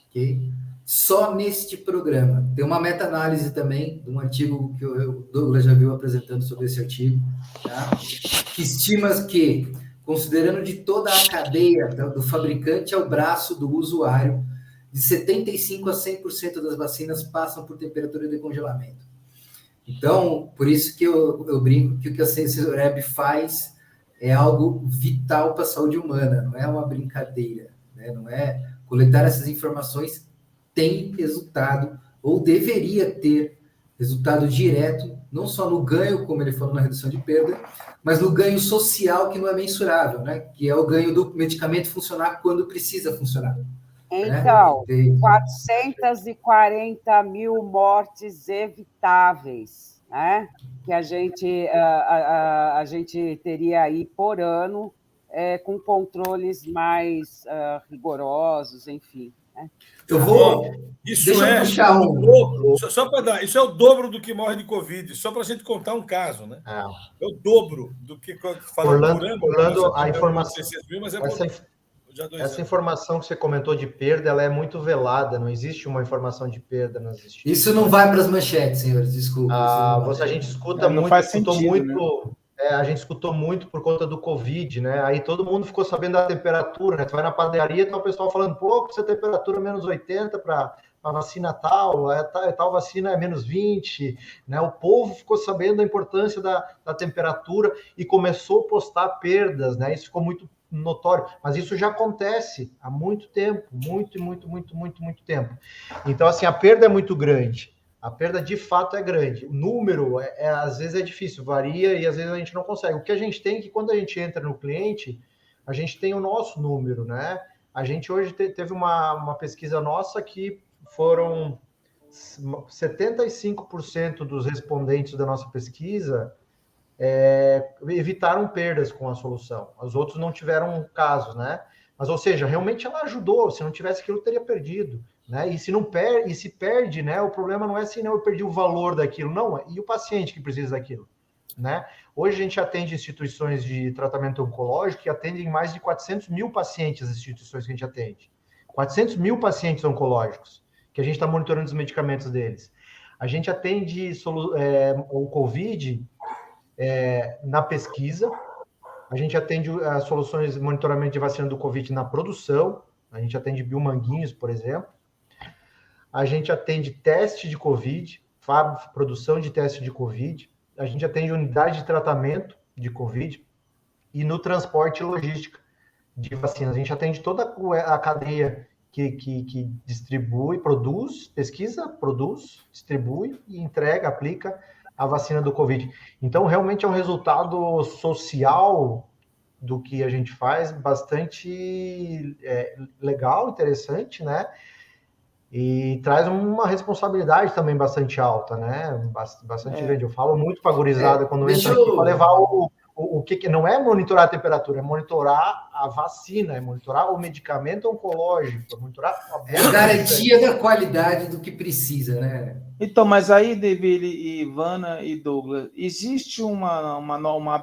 Ok? Só neste programa. Tem uma meta-análise também, de um artigo que o Douglas já viu apresentando sobre esse artigo, tá? Que estima que, considerando de toda a cadeia, do fabricante ao braço do usuário, de 75% a 100% das vacinas passam por temperatura de congelamento. Então, por isso que eu brinco que o que a Sensoreb faz é algo vital para a saúde humana, não é uma brincadeira, né? Não é coletar essas informações tem resultado, ou deveria ter resultado direto, não só no ganho, como ele falou na redução de perda, mas no ganho social que não é mensurável, né? Que é o ganho do medicamento funcionar quando precisa funcionar. Então, né? 440 mil mortes evitáveis, né? Que a gente teria aí por ano, com controles mais rigorosos, enfim. Né? Eu vou. Isso é só para dar. Isso é o dobro do que morre de Covid. Só para a gente contar um caso, né? É o dobro do que falando por ano. A informação. Essa informação que você comentou de perda, ela é muito velada. Não existe uma informação de perda nas instituições. Isso não vai para as manchetes, senhores. Desculpa. A gente escuta muito. Faz sentido, né? A gente escutou muito por conta do Covid, né? Aí todo mundo ficou sabendo da temperatura, né? Tu vai na padaria, tá o pessoal falando, pô, essa temperatura menos 80 para a vacina tal, tal vacina é menos 20, né? O povo ficou sabendo da importância da temperatura e começou a postar perdas, né? Isso ficou muito notório, mas isso já acontece há muito tempo, muito tempo. Então, assim, a perda é muito grande. A perda, de fato, é grande. O número, às vezes, é difícil, varia e, às vezes, a gente não consegue. O que a gente tem é que, quando a gente entra no cliente, a gente tem o nosso número, né? A gente hoje teve uma pesquisa nossa que foram 75% dos respondentes da nossa pesquisa evitaram perdas com a solução. Os outros não tiveram casos, né? Mas, ou seja, realmente ela ajudou. Se não tivesse aquilo, teria perdido. Né? E se perde, né? O problema não é assim, não, eu perdi o valor daquilo, não, e o paciente que precisa daquilo, né? Hoje a gente atende instituições de tratamento oncológico que atendem mais de 400 mil pacientes, as instituições que a gente atende. 400 mil pacientes oncológicos, que a gente está monitorando os medicamentos deles. A gente atende o COVID na pesquisa, a gente atende as soluções de monitoramento de vacina do COVID na produção, a gente atende biomanguinhos, por exemplo. A gente atende teste de COVID, produção de teste de COVID. A gente atende unidade de tratamento de COVID. e no transporte e logística de vacinas. A gente atende toda a cadeia que distribui, produz, pesquisa, produz, distribui e entrega, aplica a vacina do Covid. Então, realmente é um resultado social do que a gente faz bastante legal, interessante, né? E traz uma responsabilidade também bastante alta, né? Bastante grande. Eu falo muito para a gurizada quando entra aqui para levar o que não é monitorar a temperatura, é monitorar a vacina, é monitorar o medicamento oncológico, é monitorar a garantia da qualidade do que precisa, né? Então, mas aí, David, Ivana e Douglas, existe uma norma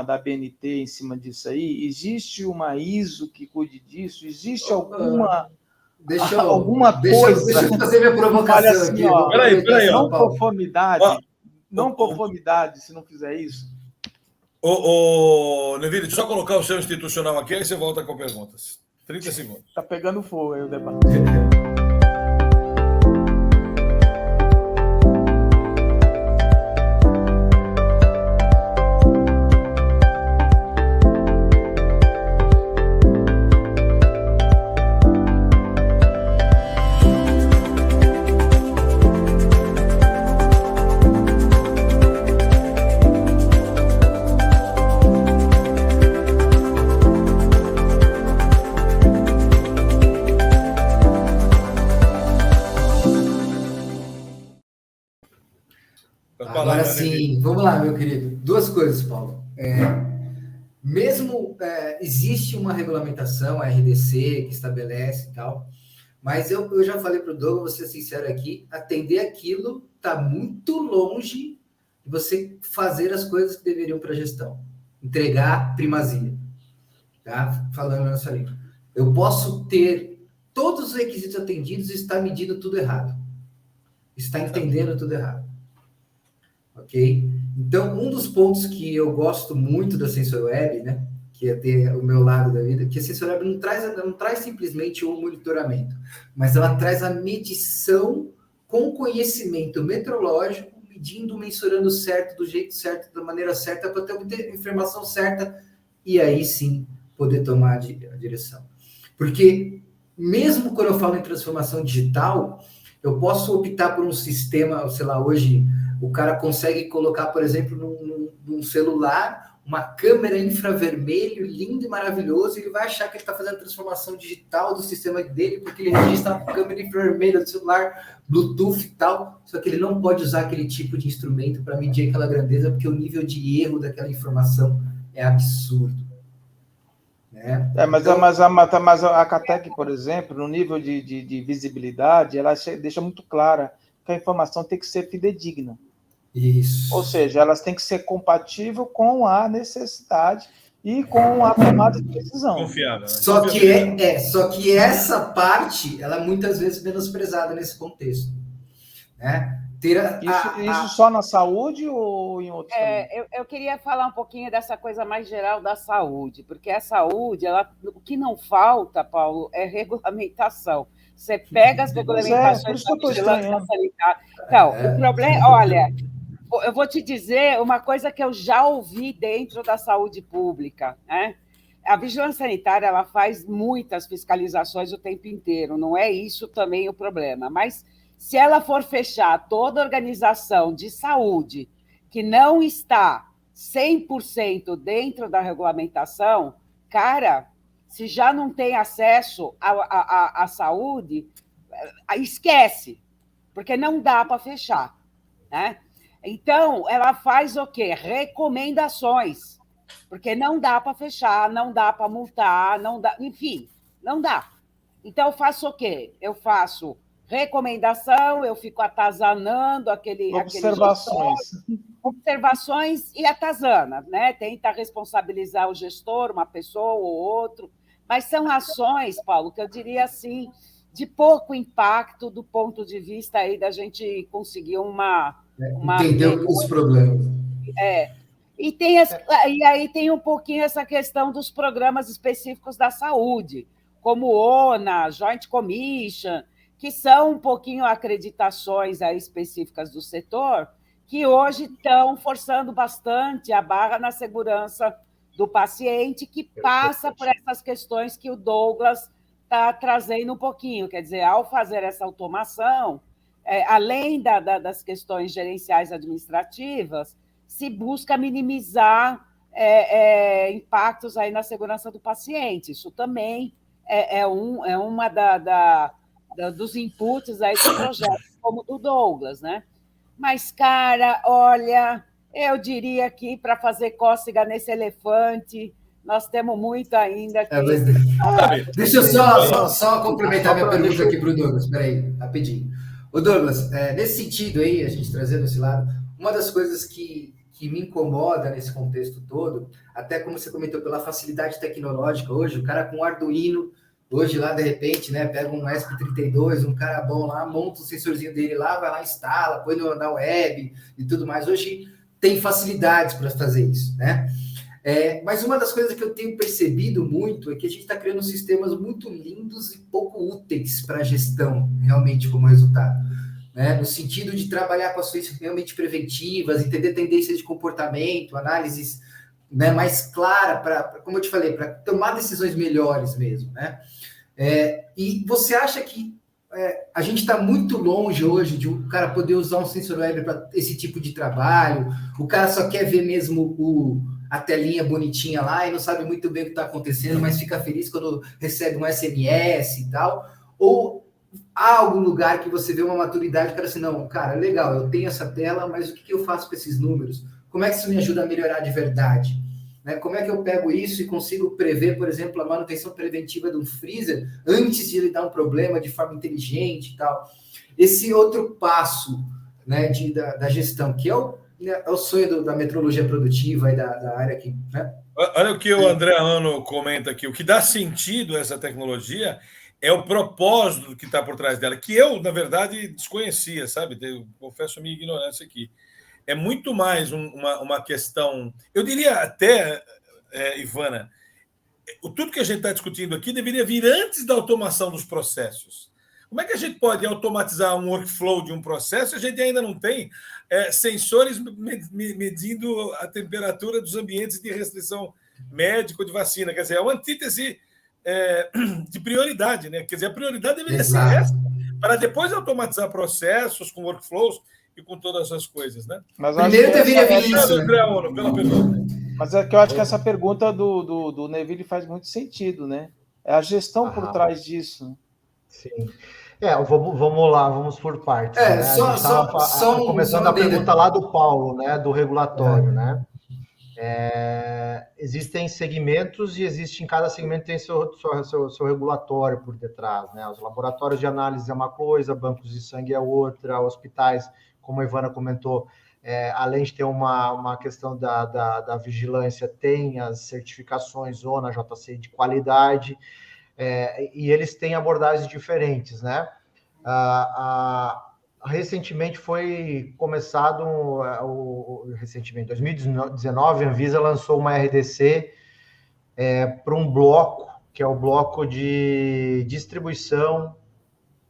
da BNT em cima disso aí? Existe uma ISO que cuide disso? Existe alguma coisa? Deixa eu fazer minha provocação assim, aqui. Ó, peraí, não conformidade se não fizer isso. Neville, deixa eu só colocar o seu institucional aqui, aí você volta com perguntas. 30 segundos. Tá pegando fogo aí o debate. Agora sim, vamos lá, meu querido. Duas coisas, Paulo. Existe uma regulamentação, a RDC, que estabelece e tal, mas eu já falei para o Douglas, vou ser sincero aqui, atender aquilo está muito longe de você fazer as coisas que deveriam para a gestão. Entregar primazia. Tá? Falando nessa língua. Eu posso ter todos os requisitos atendidos e estar medindo tudo errado. Está entendendo tudo errado. Ok? Então, um dos pontos que eu gosto muito da SensorWeb, né, que é ter o meu lado da vida, que a SensorWeb não traz simplesmente o monitoramento, mas ela traz a medição com conhecimento meteorológico, medindo, mensurando certo, do jeito certo, da maneira certa, para ter a informação certa, e aí sim poder tomar a direção. Porque, mesmo quando eu falo em transformação digital, eu posso optar por um sistema, sei lá, hoje o cara consegue colocar, por exemplo, num celular, uma câmera infravermelho, lindo e maravilhoso, e ele vai achar que ele está fazendo a transformação digital do sistema dele, porque ele registra a câmera infravermelha do celular, Bluetooth e tal, só que ele não pode usar aquele tipo de instrumento para medir aquela grandeza, porque o nível de erro daquela informação é absurdo. Né? Mas a Catec, por exemplo, no nível de visibilidade, ela deixa muito clara que a informação tem que ser fidedigna. Isso. Ou seja, elas têm que ser compatíveis com a necessidade e com a tomada de decisão. Confiável, né? Só que essa parte, ela é muitas vezes menosprezada nesse contexto. Né? Isso só na saúde ou em outros também? Eu queria falar um pouquinho dessa coisa mais geral da saúde, porque a saúde, o que não falta, Paulo, é regulamentação. Você pega as regulamentações da vigilância sanitária. Então, o problema, olha, eu vou te dizer uma coisa que eu já ouvi dentro da saúde pública, né? A vigilância sanitária, ela faz muitas fiscalizações o tempo inteiro, não é isso também o problema, mas se ela for fechar toda organização de saúde que não está 100% dentro da regulamentação, cara, se já não tem acesso à saúde, esquece, porque não dá para fechar, né? Então, ela faz o quê? Recomendações, porque não dá para fechar, não dá para multar, não dá, enfim, não dá. Então, eu faço o quê? Eu faço recomendação, eu fico atazanando observações e atazana, né? Tenta responsabilizar o gestor, uma pessoa ou outro, mas são ações, Paulo, que eu diria assim, de pouco impacto do ponto de vista aí da gente conseguir entender os problemas. E aí tem um pouquinho essa questão dos programas específicos da saúde, como ONA, Joint Commission, que são um pouquinho acreditações aí específicas do setor, que hoje estão forçando bastante a barra na segurança do paciente, que passa por essas questões que o Douglas está trazendo um pouquinho. Quer dizer, ao fazer essa automação, além das questões gerenciais administrativas, se busca minimizar impactos aí na segurança do paciente. Isso também é uma dos inputs aí do projeto, como do Douglas, né? Mas, cara, olha, eu diria que para fazer cócega nesse elefante, nós temos muito ainda aqui. Deixa eu só complementar minha pergunta aqui para o Douglas. Espera aí, rapidinho. Ô, Douglas, nesse sentido aí, a gente trazendo esse lado, uma das coisas que me incomoda nesse contexto todo, até como você comentou, pela facilidade tecnológica hoje, o cara com Arduino, hoje lá, de repente, né, pega um ESP32, um cara bom lá, monta o sensorzinho dele lá, vai lá, instala, põe na web e tudo mais. Hoje tem facilidades para fazer isso, né? Mas uma das coisas que eu tenho percebido muito é que a gente está criando sistemas muito lindos e pouco úteis para a gestão, realmente, como resultado. Né? No sentido de trabalhar com ações realmente preventivas, entender tendências de comportamento, análises, né, mais clara para, como eu te falei, para tomar decisões melhores mesmo. Né? E você acha que a gente está muito longe hoje de um cara poder usar um sensor web para esse tipo de trabalho? O cara só quer ver mesmo a telinha bonitinha lá e não sabe muito bem o que está acontecendo, mas fica feliz quando recebe um SMS e tal? Ou há algum lugar que você vê uma maturidade para assim, não, cara, legal, eu tenho essa tela, mas o que eu faço com esses números? Como é que isso me ajuda a melhorar de verdade? Né? Como é que eu pego isso e consigo prever, por exemplo, a manutenção preventiva de um freezer antes de ele dar um problema de forma inteligente e tal? Esse outro passo, né, da gestão, que é o sonho da metrologia produtiva e da área aqui, né? Olha o que o André Ano comenta aqui. O que dá sentido a essa tecnologia é o propósito que está por trás dela, que eu, na verdade, desconhecia, sabe? Eu confesso a minha ignorância aqui. É muito mais uma questão... Eu diria até, Ivana, tudo que a gente está discutindo aqui deveria vir antes da automação dos processos. Como é que a gente pode automatizar um workflow de um processo se a gente ainda não tem sensores medindo a temperatura dos ambientes de restrição médica ou de vacina? Quer dizer, é uma antítese de prioridade, né? Quer dizer, a prioridade deveria ser essa, para depois automatizar processos com workflows e com todas essas coisas, né? Mas primeiro deveria vir isso, André Ono, pela pergunta. Mas é que eu acho que essa pergunta do Neville faz muito sentido, né? É a gestão por trás disso. Sim. Vamos lá, vamos por partes. Né? Começando a pergunta lá do Paulo, né? Do regulatório, né? Existem segmentos e cada segmento tem seu regulatório por detrás, né? Os laboratórios de análise é uma coisa, bancos de sangue é outra, hospitais, como a Ivana comentou, além de ter uma questão da vigilância, tem as certificações ONA, JCI de qualidade, e eles têm abordagens diferentes, né? Recentemente foi começado, em 2019, a Anvisa lançou uma RDC para um bloco, que é o bloco de distribuição,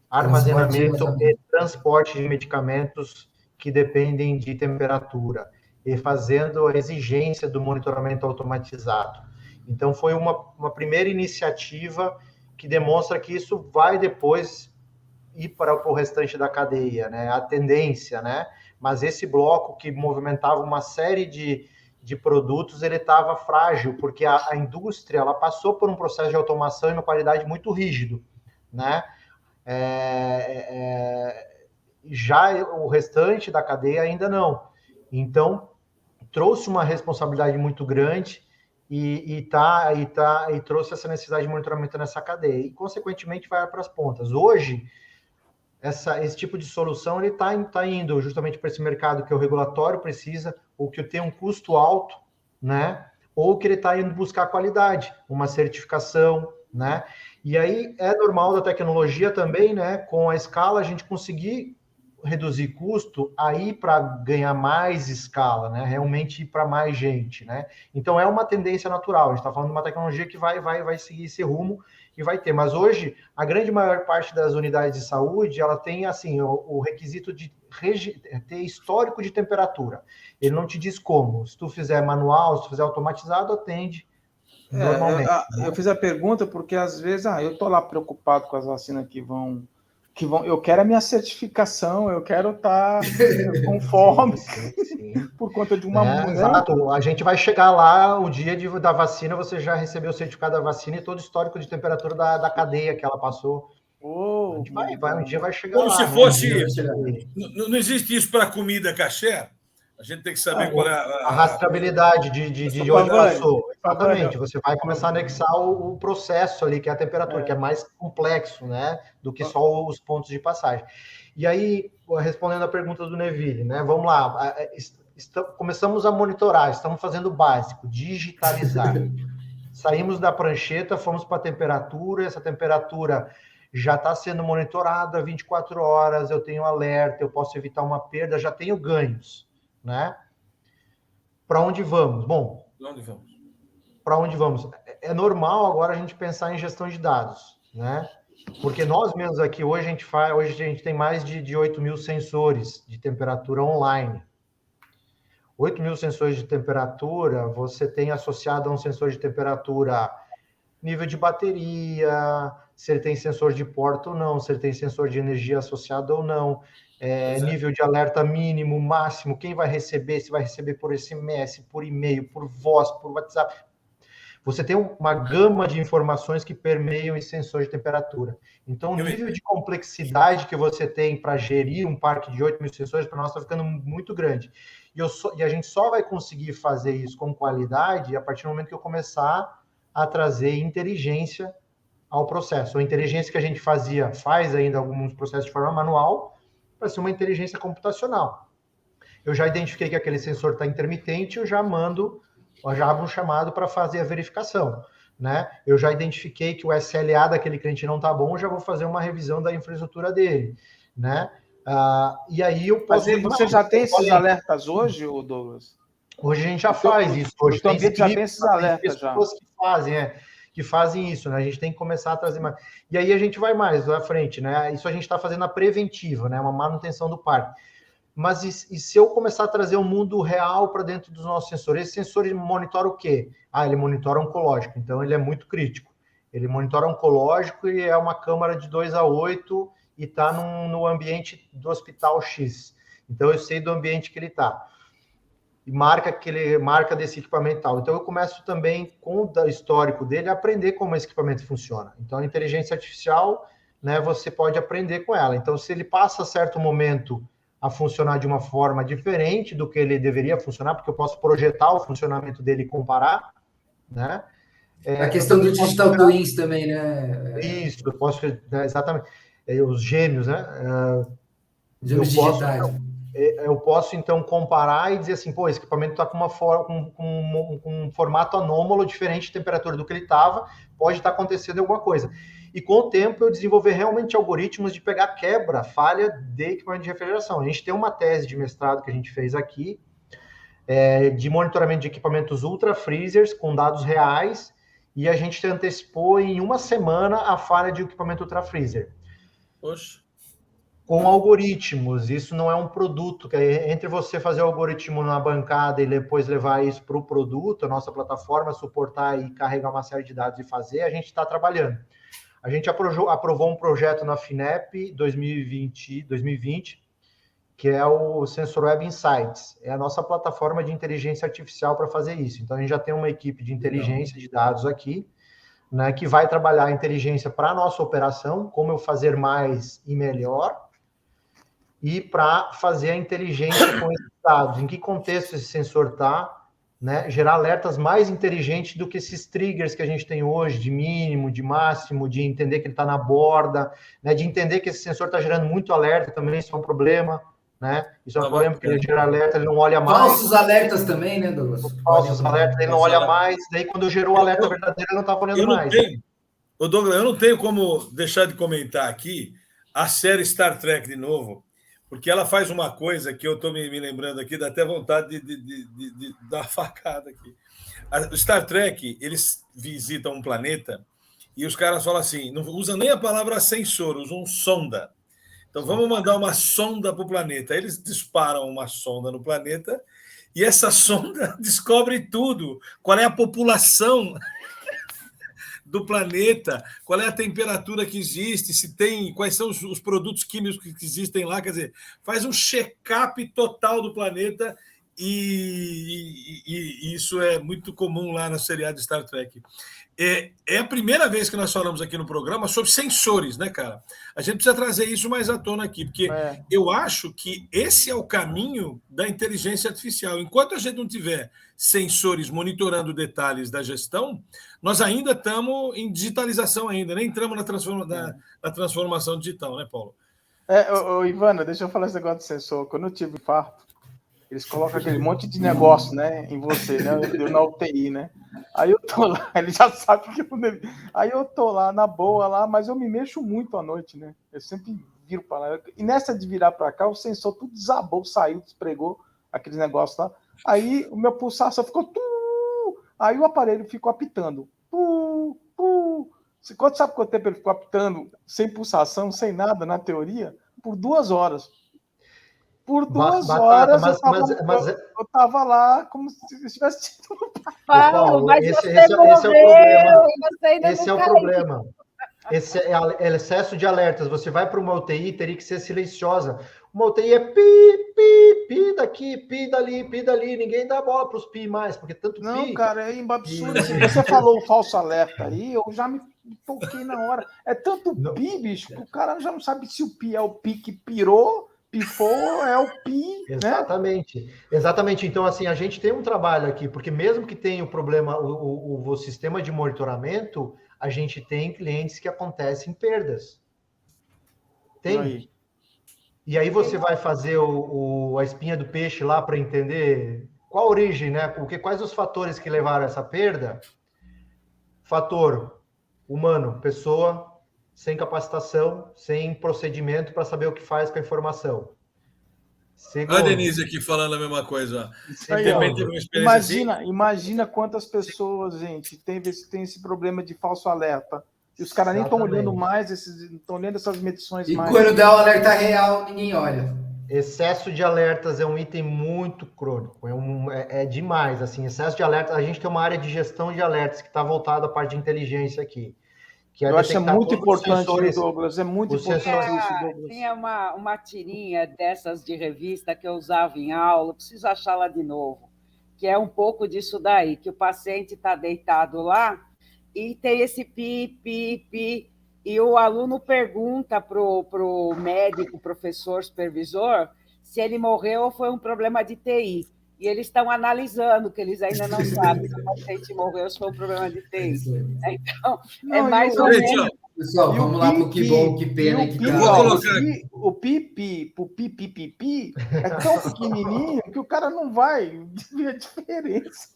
armazenamento e transporte de medicamentos que dependem de temperatura, e fazendo a exigência do monitoramento automatizado. Então, foi uma primeira iniciativa que demonstra que isso vai depois ir para o restante da cadeia, né? A tendência, né? Mas esse bloco que movimentava uma série de produtos, ele estava frágil, porque a indústria ela passou por um processo de automação e uma qualidade muito rígido, né? Já o restante da cadeia ainda não. Então, trouxe uma responsabilidade muito grande e trouxe essa necessidade de monitoramento nessa cadeia. E, consequentemente, vai para as pontas. Hoje, esse tipo de solução ele está indo justamente para esse mercado que o regulatório precisa, ou que tem um custo alto, né? Ou que ele está indo buscar qualidade, uma certificação, né? E aí é normal da tecnologia também, né? Com a escala, a gente conseguir reduzir custo aí para ganhar mais escala, né? Realmente ir para mais gente, né? Então é uma tendência natural. A gente está falando de uma tecnologia que vai seguir esse rumo e vai ter. Mas hoje, a grande maior parte das unidades de saúde, ela tem assim o requisito de ter histórico de temperatura. Ele não te diz como. Se tu fizer manual, se tu fizer automatizado, atende normalmente. Eu fiz a pergunta porque às vezes eu estou lá preocupado com as vacinas que vão. Eu quero a minha certificação, eu quero estar com fome por conta de uma. Exato, a gente vai chegar lá, o dia da vacina, você já recebeu o certificado da vacina e todo o histórico de temperatura da cadeia que ela passou. Um dia vai chegar como lá. Se fosse. Não existe isso para comida kasher? A gente tem que saber qual é a rastreabilidade de onde passou. Exatamente. Você vai começar a anexar o processo ali, que é a temperatura, que é mais complexo, né? Do que só os pontos de passagem. E aí, respondendo a pergunta do Neville, né? Vamos lá. Começamos a monitorar, estamos fazendo o básico, digitalizar. Saímos da prancheta, fomos para a temperatura, essa temperatura já está sendo monitorada 24 horas, eu tenho alerta, eu posso evitar uma perda, já tenho ganhos. Né? Para onde vamos? Bom, para onde vamos? É normal agora a gente pensar em gestão de dados, né? Porque nós mesmos aqui, hoje a gente tem mais de 8 mil sensores de temperatura online. 8 mil sensores de temperatura, você tem associado a um sensor de temperatura nível de bateria, se ele tem sensor de porta ou não, se ele tem sensor de energia associado ou não, nível de alerta mínimo, máximo, quem vai receber, se vai receber por SMS, por e-mail, por voz, por WhatsApp. Você tem uma gama de informações que permeiam esse sensor de temperatura. Então, o nível de complexidade que você tem para gerir um parque de 8 mil sensores, para nós está ficando muito grande. E a gente só vai conseguir fazer isso com qualidade a partir do momento que eu começar a trazer inteligência ao processo. A inteligência que a gente faz ainda alguns processos de forma manual, para ser uma inteligência computacional. Eu já identifiquei que aquele sensor está intermitente, eu já abro um chamado para fazer a verificação. Né? Eu já identifiquei que o SLA daquele cliente não está bom, eu já vou fazer uma revisão da infraestrutura dele. Né? E aí eu posso... Mas você já tem esses alertas hoje, Douglas? Hoje a gente já faz isso. Hoje tem já tem esses alertas pessoas que fazem isso, né? A gente tem que começar a trazer mais. E aí a gente vai mais à frente, né? Isso a gente está fazendo a preventiva, né? Uma manutenção do parque. Mas e se eu começar a trazer o mundo real para dentro dos nossos sensores? Esse sensor ele monitora o quê? Ele monitora oncológico, então ele é muito crítico. Ele monitora oncológico e é uma câmara de 2 a 8 e está no ambiente do hospital X. Então eu sei do ambiente que ele está. E marca desse equipamento tal. Então, eu começo também, com o histórico dele, a aprender como esse equipamento funciona. Então, a inteligência artificial, né, você pode aprender com ela. Então, se ele passa certo momento a funcionar de uma forma diferente do que ele deveria funcionar, porque eu posso projetar o funcionamento dele e comparar, né? A questão do Digital Twins também, né? Isso, eu posso... Exatamente. Os gêmeos, né? Gêmeos digitais. Eu posso, então, comparar e dizer assim, esse equipamento está com um formato anômalo, diferente de temperatura do que ele estava, pode estar acontecendo alguma coisa. E com o tempo, eu desenvolver realmente algoritmos de pegar falha de equipamento de refrigeração. A gente tem uma tese de mestrado que a gente fez aqui, de monitoramento de equipamentos ultra freezers, com dados reais, e a gente antecipou em uma semana a falha de equipamento ultra freezer. Poxa. Com algoritmos, isso não é um produto, que entre você fazer o algoritmo na bancada e depois levar isso para o produto, a nossa plataforma suportar e carregar uma série de dados e fazer, a gente está trabalhando. A gente aprovou um projeto na FINEP 2020, que é o Sensor Web Insights. É a nossa plataforma de inteligência artificial para fazer isso. Então, a gente já tem uma equipe de inteligência de dados aqui, né, que vai trabalhar a inteligência para a nossa operação, como eu fazer mais e melhor, e para fazer a inteligência com esses dados. Em que contexto esse sensor está, né? Gerar alertas mais inteligentes do que esses triggers que a gente tem hoje, de mínimo, de máximo, de entender que ele está na borda, né? De entender que esse sensor está gerando muito alerta também, isso é um problema, né? Isso é um problema, porque ele gera alerta, ele não olha mais. Falsos alertas também, né, Douglas? Falsos alertas, ele não olha mais, daí quando gerou o alerta verdadeiro, ele não está olhando mais. Douglas, eu não tenho como deixar de comentar aqui a série Star Trek de novo, porque ela faz uma coisa que eu estou me lembrando aqui, dá até vontade de dar uma facada aqui. O Star Trek, eles visitam um planeta e os caras falam assim, não usam nem a palavra sensor, usam sonda. Então vamos mandar uma sonda para o planeta. Eles disparam uma sonda no planeta e essa sonda descobre tudo. Qual é a população do planeta, qual é a temperatura que existe, se tem, quais são os produtos químicos que existem lá, quer dizer, faz um check-up total do planeta e isso é muito comum lá na seriado Star Trek. É a primeira vez que nós falamos aqui no programa sobre sensores, né, cara? A gente precisa trazer isso mais à tona aqui, porque eu acho que esse é o caminho da inteligência artificial. Enquanto a gente não tiver sensores monitorando detalhes da gestão, nós ainda estamos em digitalização ainda, nem entramos na transformação digital, né, Paulo? Ivana, deixa eu falar esse negócio de sensor. Quando eu tive infarto, eles colocam aquele monte de negócio, né, em você, né? Eu na UTI, né? Aí eu tô lá, ele já sabe que eu não devo. Aí eu tô lá, na boa lá, mas eu me mexo muito à noite, né? Eu sempre viro para lá. E nessa de virar para cá, o sensor tudo desabou, saiu, despregou aqueles negócios lá. Aí o meu pulsação ficou... Aí o aparelho ficou apitando. Sabe quanto tempo ele ficou apitando? Sem pulsação, sem nada, na teoria? Por 2 horas. Por 2 horas eu tava lá como se estivesse tido. Paulo, mas esse você morreu, esse é o problema. Esse é excesso de alertas. Você vai para uma UTI, teria que ser silenciosa. Uma UTI é pi daqui, pi dali. Ninguém dá bola para os pi mais, porque tanto pi... Não, cara, é absurdo. Você falou o falso alerta aí, eu já me toquei na hora. É tanto pi, bicho, que o cara já não sabe se o pi é o pi que pirou, pifou, é o pi, Exatamente. Né? Exatamente. Então, assim, a gente tem um trabalho aqui, porque mesmo que tenha o problema, o sistema de monitoramento, a gente tem clientes que acontecem perdas. Tem. Aí. E aí você vai fazer a espinha do peixe lá para entender qual a origem, né? Quais os fatores que levaram a essa perda? Fator humano, pessoa sem capacitação, sem procedimento para saber o que faz com a informação. Olha a Denise aqui falando a mesma coisa. Imagina quantas pessoas, gente, tem esse problema de falso alerta. E os caras nem estão olhando mais, estão olhando essas medições mais. E quando dá o alerta real, ninguém olha. Excesso de alertas é um item muito crônico, é demais, assim, excesso de alertas. A gente tem uma área de gestão de alertas que está voltada à parte de inteligência aqui. Eu acho muito importante, Douglas, é muito importante isso, Douglas. Tinha uma tirinha dessas de revista que eu usava em aula, preciso achá-la de novo, que é um pouco disso daí, que o paciente está deitado lá e tem esse pi, e o aluno pergunta para o médico, professor, supervisor, se ele morreu ou foi um problema de TI. E eles estão analisando, que eles ainda não sabem se o paciente morreu ou se foi um problema de TI. Então, é mais ou menos... Pessoal, vamos lá para o que bom, que pena. O pipi, o pipi, é tão pequenininho que o cara não vai ver a diferença.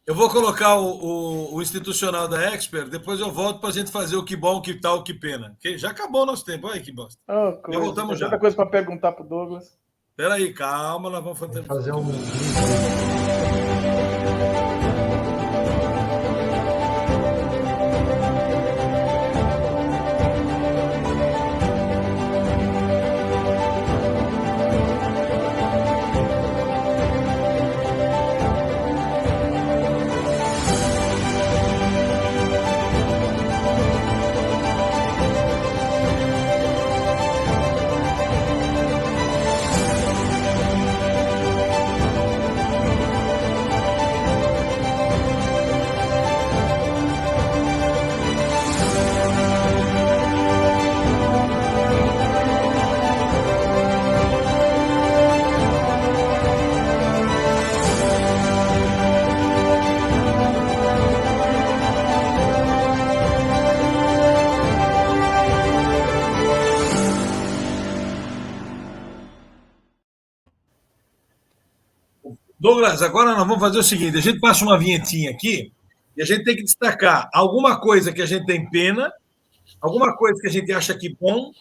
Eu vou colocar o institucional da Expert, depois eu volto para a gente fazer o que bom, que tal, que pena. Já acabou o nosso tempo, olha que bosta. Já voltamos já. Outra coisa para perguntar para o Douglas. Espera aí, calma, nós vamos fazer um... Douglas, agora nós vamos fazer o seguinte, a gente passa uma vinhetinha aqui e a gente tem que destacar alguma coisa que a gente tem pena, alguma coisa que a gente acha que bom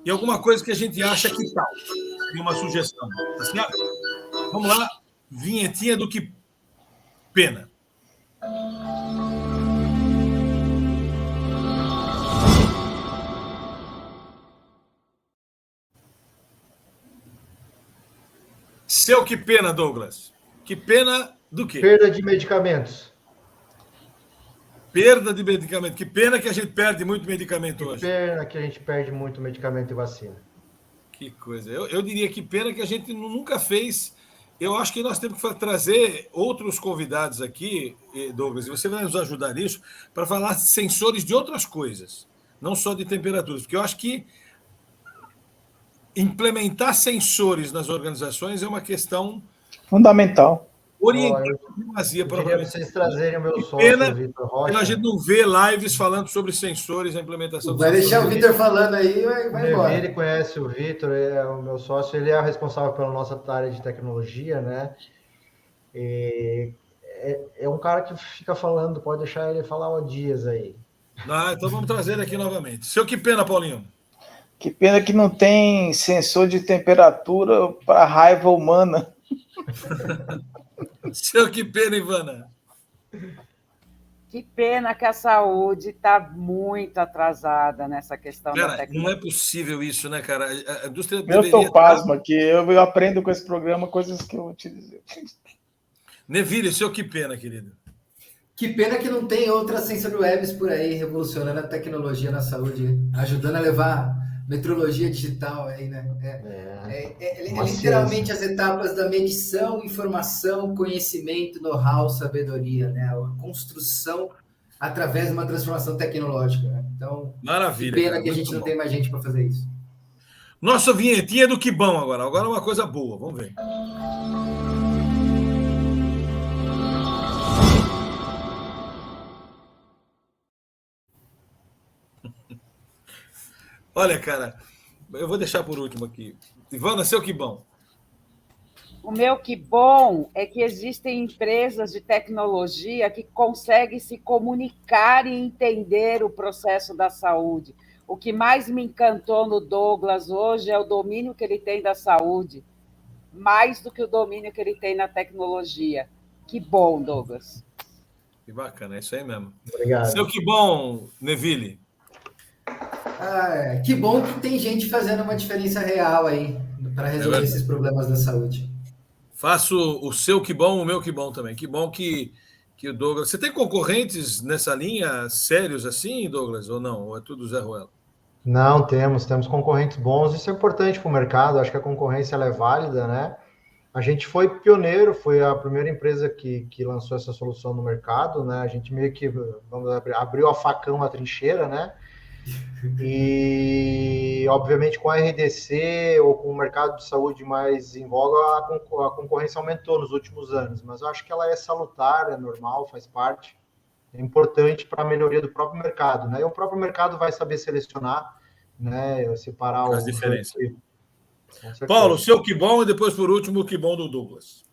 e alguma coisa que a gente acha que tal. Tem uma sugestão, tá certo? Vamos lá, vinhetinha do que pena. Seu que pena, Douglas. Que pena do quê? Perda de medicamentos. Perda de medicamento. Que pena que a gente perde muito medicamento Que hoje. pena que a gente perde muito medicamento e vacina. Que coisa. Eu diria que pena que a gente nunca fez. Eu acho que nós temos que trazer outros convidados aqui, Douglas, e você vai nos ajudar nisso, para falar de sensores de outras coisas, não só de temperaturas, porque eu acho que implementar sensores nas organizações é uma questão Fundamental. orientada Eu demasiado para queria vocês trazerem o meu sócio, pena o Vitor que a Rocha. gente não vê lives falando sobre sensores, a implementação Vai de deixar o sensores. Vitor falando aí, vai O embora. Ele conhece o Vitor, é o meu sócio, ele é o responsável pela nossa área de tecnologia, né? E é um cara que fica falando, pode deixar ele falar há dias aí. Então vamos trazer ele aqui novamente. Seu que pena, Paulinho. Que pena que não tem sensor de temperatura para raiva humana. Seu que pena, Ivana. Que pena que a saúde está muito atrasada nessa questão da Cara, não tecnologia. é possível isso, né, cara? A indústria Eu deveria tô pasmo aqui, eu aprendo com esse programa coisas que eu vou te dizer. Neville, seu que pena, querido. Que pena que não tem outras sensor webs por aí revolucionando a tecnologia na saúde, ajudando a levar metrologia digital aí, né? É literalmente as etapas da medição, informação, conhecimento, know-how, sabedoria, né? A construção através de uma transformação tecnológica. Né? Então, Maravilha. que pena cara, que a gente não tem mais gente para fazer isso. Nossa vinhetinha do que bom agora. Agora é uma coisa boa. Vamos ver. Olha, cara, eu vou deixar por último aqui. Ivana, seu que bom. O meu que bom é que existem empresas de tecnologia que conseguem se comunicar e entender o processo da saúde. O que mais me encantou no Douglas hoje é o domínio que ele tem da saúde, mais do que o domínio que ele tem na tecnologia. Que bom, Douglas. Que bacana, é isso aí mesmo. Obrigado. Seu que bom, Neville. Que bom que tem gente fazendo uma diferença real aí para resolver esses problemas da saúde. Faço o seu que bom, o meu que bom também. Que bom que o Douglas... Você tem concorrentes nessa linha sérios assim, Douglas, ou não? Ou é tudo Zé Ruela? Não, temos concorrentes bons. Isso é importante para o mercado. Acho que a concorrência ela é válida, né? A gente foi pioneiro, foi a primeira empresa que lançou essa solução no mercado, né? A gente meio que abriu a facão, a trincheira, né? E, obviamente, com a RDC ou com o mercado de saúde mais em voga, a concorrência aumentou nos últimos anos, mas eu acho que ela é salutar, é normal, faz parte, é importante para a melhoria do próprio mercado, né? E o próprio mercado vai saber selecionar, né? Separar as diferenças. Com Paulo, seu que bom e depois, por último, o que bom do Douglas.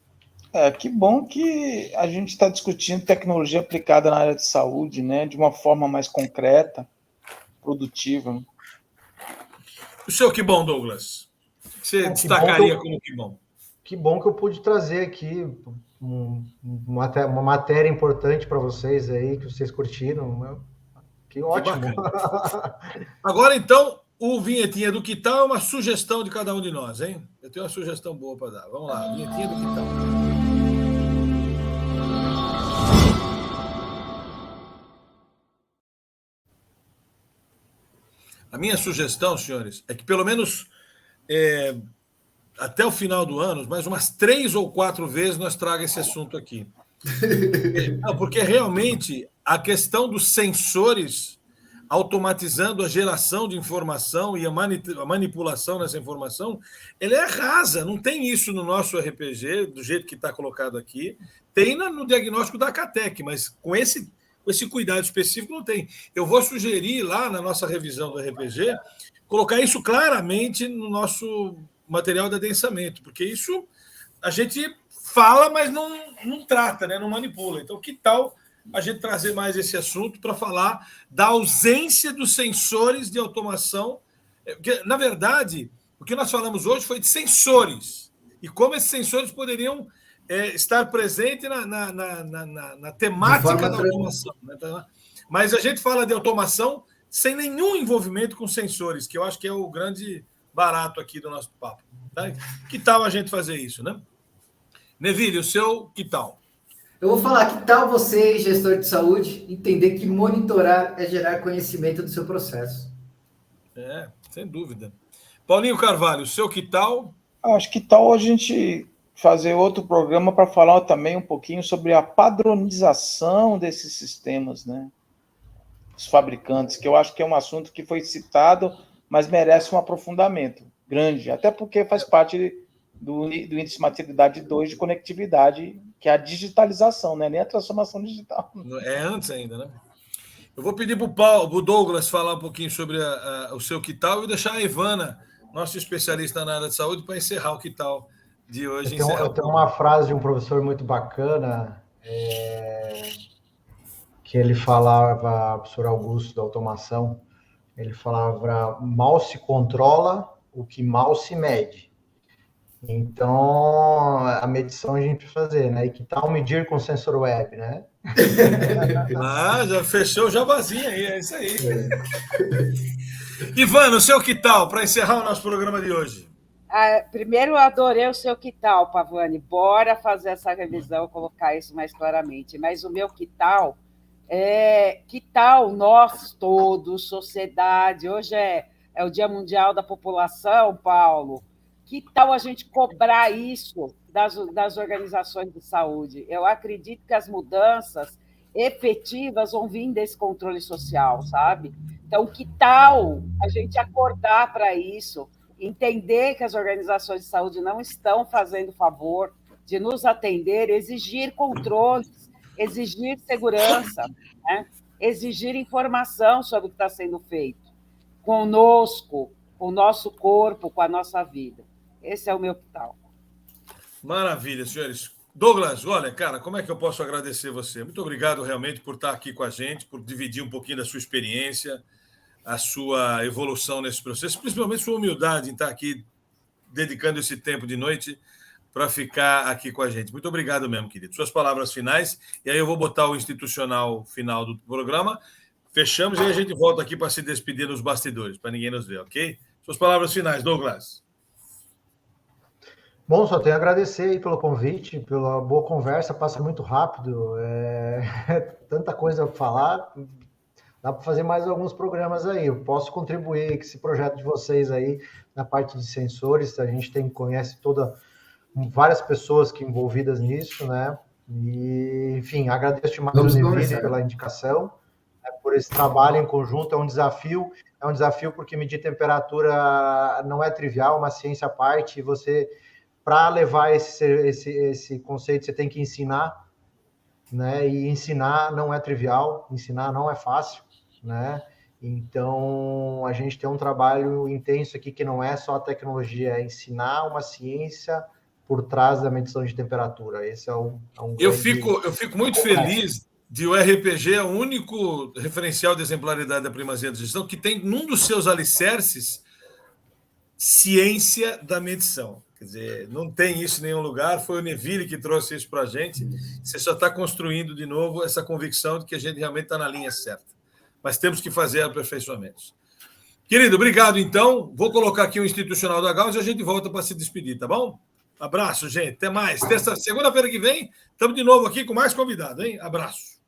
Que bom que a gente está discutindo tecnologia aplicada na área de saúde, né? De uma forma mais concreta, produtiva. O seu que bom, Douglas? Você destacaria como que bom? Que bom que eu pude trazer aqui uma matéria importante para vocês aí, que vocês curtiram. Que ótimo. Que agora, então, o vinhetinha do que tal é uma sugestão de cada um de nós, hein? Eu tenho uma sugestão boa para dar. Vamos lá, vinhetinha do que tal. A minha sugestão, senhores, é que pelo menos até o final do ano, mais umas 3 ou 4 vezes nós traga esse assunto aqui. Porque realmente a questão dos sensores automatizando a geração de informação e a manipulação dessa informação, ela é rasa, não tem isso no nosso RPG, do jeito que está colocado aqui. Tem no diagnóstico da Catec, mas com esse cuidado específico não tem. Eu vou sugerir lá na nossa revisão do RPG, colocar isso claramente no nosso material de adensamento, porque isso a gente fala, mas não trata, né? Não manipula. Então, que tal a gente trazer mais esse assunto para falar da ausência dos sensores de automação? Porque, na verdade, o que nós falamos hoje foi de sensores, e como esses sensores poderiam estar presentes na temática da automação. Né? Mas a gente fala de automação sem nenhum envolvimento com sensores, que eu acho que é o grande barato aqui do nosso papo. Tá? Que tal a gente fazer isso, né? Neville, o seu, que tal? Eu vou falar, que tal você, gestor de saúde, entender que monitorar é gerar conhecimento do seu processo? Sem dúvida. Paulinho Carvalho, o seu, que tal? Acho que tal a gente fazer outro programa para falar também um pouquinho sobre a padronização desses sistemas, né? Os fabricantes, que eu acho que é um assunto que foi citado, mas merece um aprofundamento grande, até porque faz parte do índice de maturidade 2 de conectividade, que é a digitalização, né? Nem a transformação digital. É antes ainda, né? Eu vou pedir para o Douglas falar um pouquinho sobre o seu que tal e deixar a Ivana, nossa especialista na área de saúde, para encerrar o que tal de hoje. Eu tenho uma frase de um professor muito bacana, que ele falava, professor Augusto da automação, ele falava: mal se controla o que mal se mede. Então, a medição a gente precisa fazer, né? E que tal medir com sensor web, né? Já fechou o jabazinho aí, é isso aí. Ivana, o seu que tal, para encerrar o nosso programa de hoje? Primeiro, eu adorei o seu que tal, Pavani. Bora fazer essa revisão, colocar isso mais claramente. Mas o meu que tal nós todos, sociedade, hoje é o Dia Mundial da População, Paulo, que tal a gente cobrar isso das organizações de saúde? Eu acredito que as mudanças efetivas vão vir desse controle social, sabe? Então, que tal a gente acordar para isso, entender que as organizações de saúde não estão fazendo favor de nos atender, exigir controles, exigir segurança, né? Exigir informação sobre o que está sendo feito conosco, com o nosso corpo, com a nossa vida. Esse é o meu que tal. Maravilha, senhores. Douglas, olha, cara, como é que eu posso agradecer você? Muito obrigado realmente por estar aqui com a gente, por dividir um pouquinho da sua experiência, a sua evolução nesse processo, principalmente sua humildade em estar aqui dedicando esse tempo de noite para ficar aqui com a gente. Muito obrigado mesmo, querido. Suas palavras finais, e aí eu vou botar o institucional final do programa, fechamos e aí a gente volta aqui para se despedir nos bastidores, para ninguém nos ver, ok? Suas palavras finais, Douglas. Bom, só tenho a agradecer aí pelo convite, pela boa conversa, passa muito rápido, tanta coisa para falar, dá para fazer mais alguns programas aí. Eu posso contribuir com esse projeto de vocês aí na parte de sensores. A gente conhece várias pessoas que envolvidas nisso, né? E, enfim, agradeço demais o Neville pela indicação, por esse trabalho em conjunto. É um desafio porque medir temperatura não é trivial, é uma ciência à parte. E você, para levar esse conceito, você tem que ensinar, né? E ensinar não é trivial, ensinar não é fácil, né? Então, a gente tem um trabalho intenso aqui que não é só a tecnologia, é ensinar uma ciência por trás da medição de temperatura. Esse é um Eu fico muito feliz de o RPG é o único referencial de exemplaridade da primazia da gestão que tem num dos seus alicerces ciência da medição. Quer dizer, não tem isso em nenhum lugar, foi o Neville que trouxe isso para a gente. Você só está construindo de novo essa convicção de que a gente realmente está na linha certa. Mas temos que fazer aperfeiçoamentos. Querido, obrigado então. Vou colocar aqui o institucional da Gauss e a gente volta para se despedir, tá bom? Abraço, gente. Até mais. Segunda-feira que vem, estamos de novo aqui com mais convidado, hein? Abraço.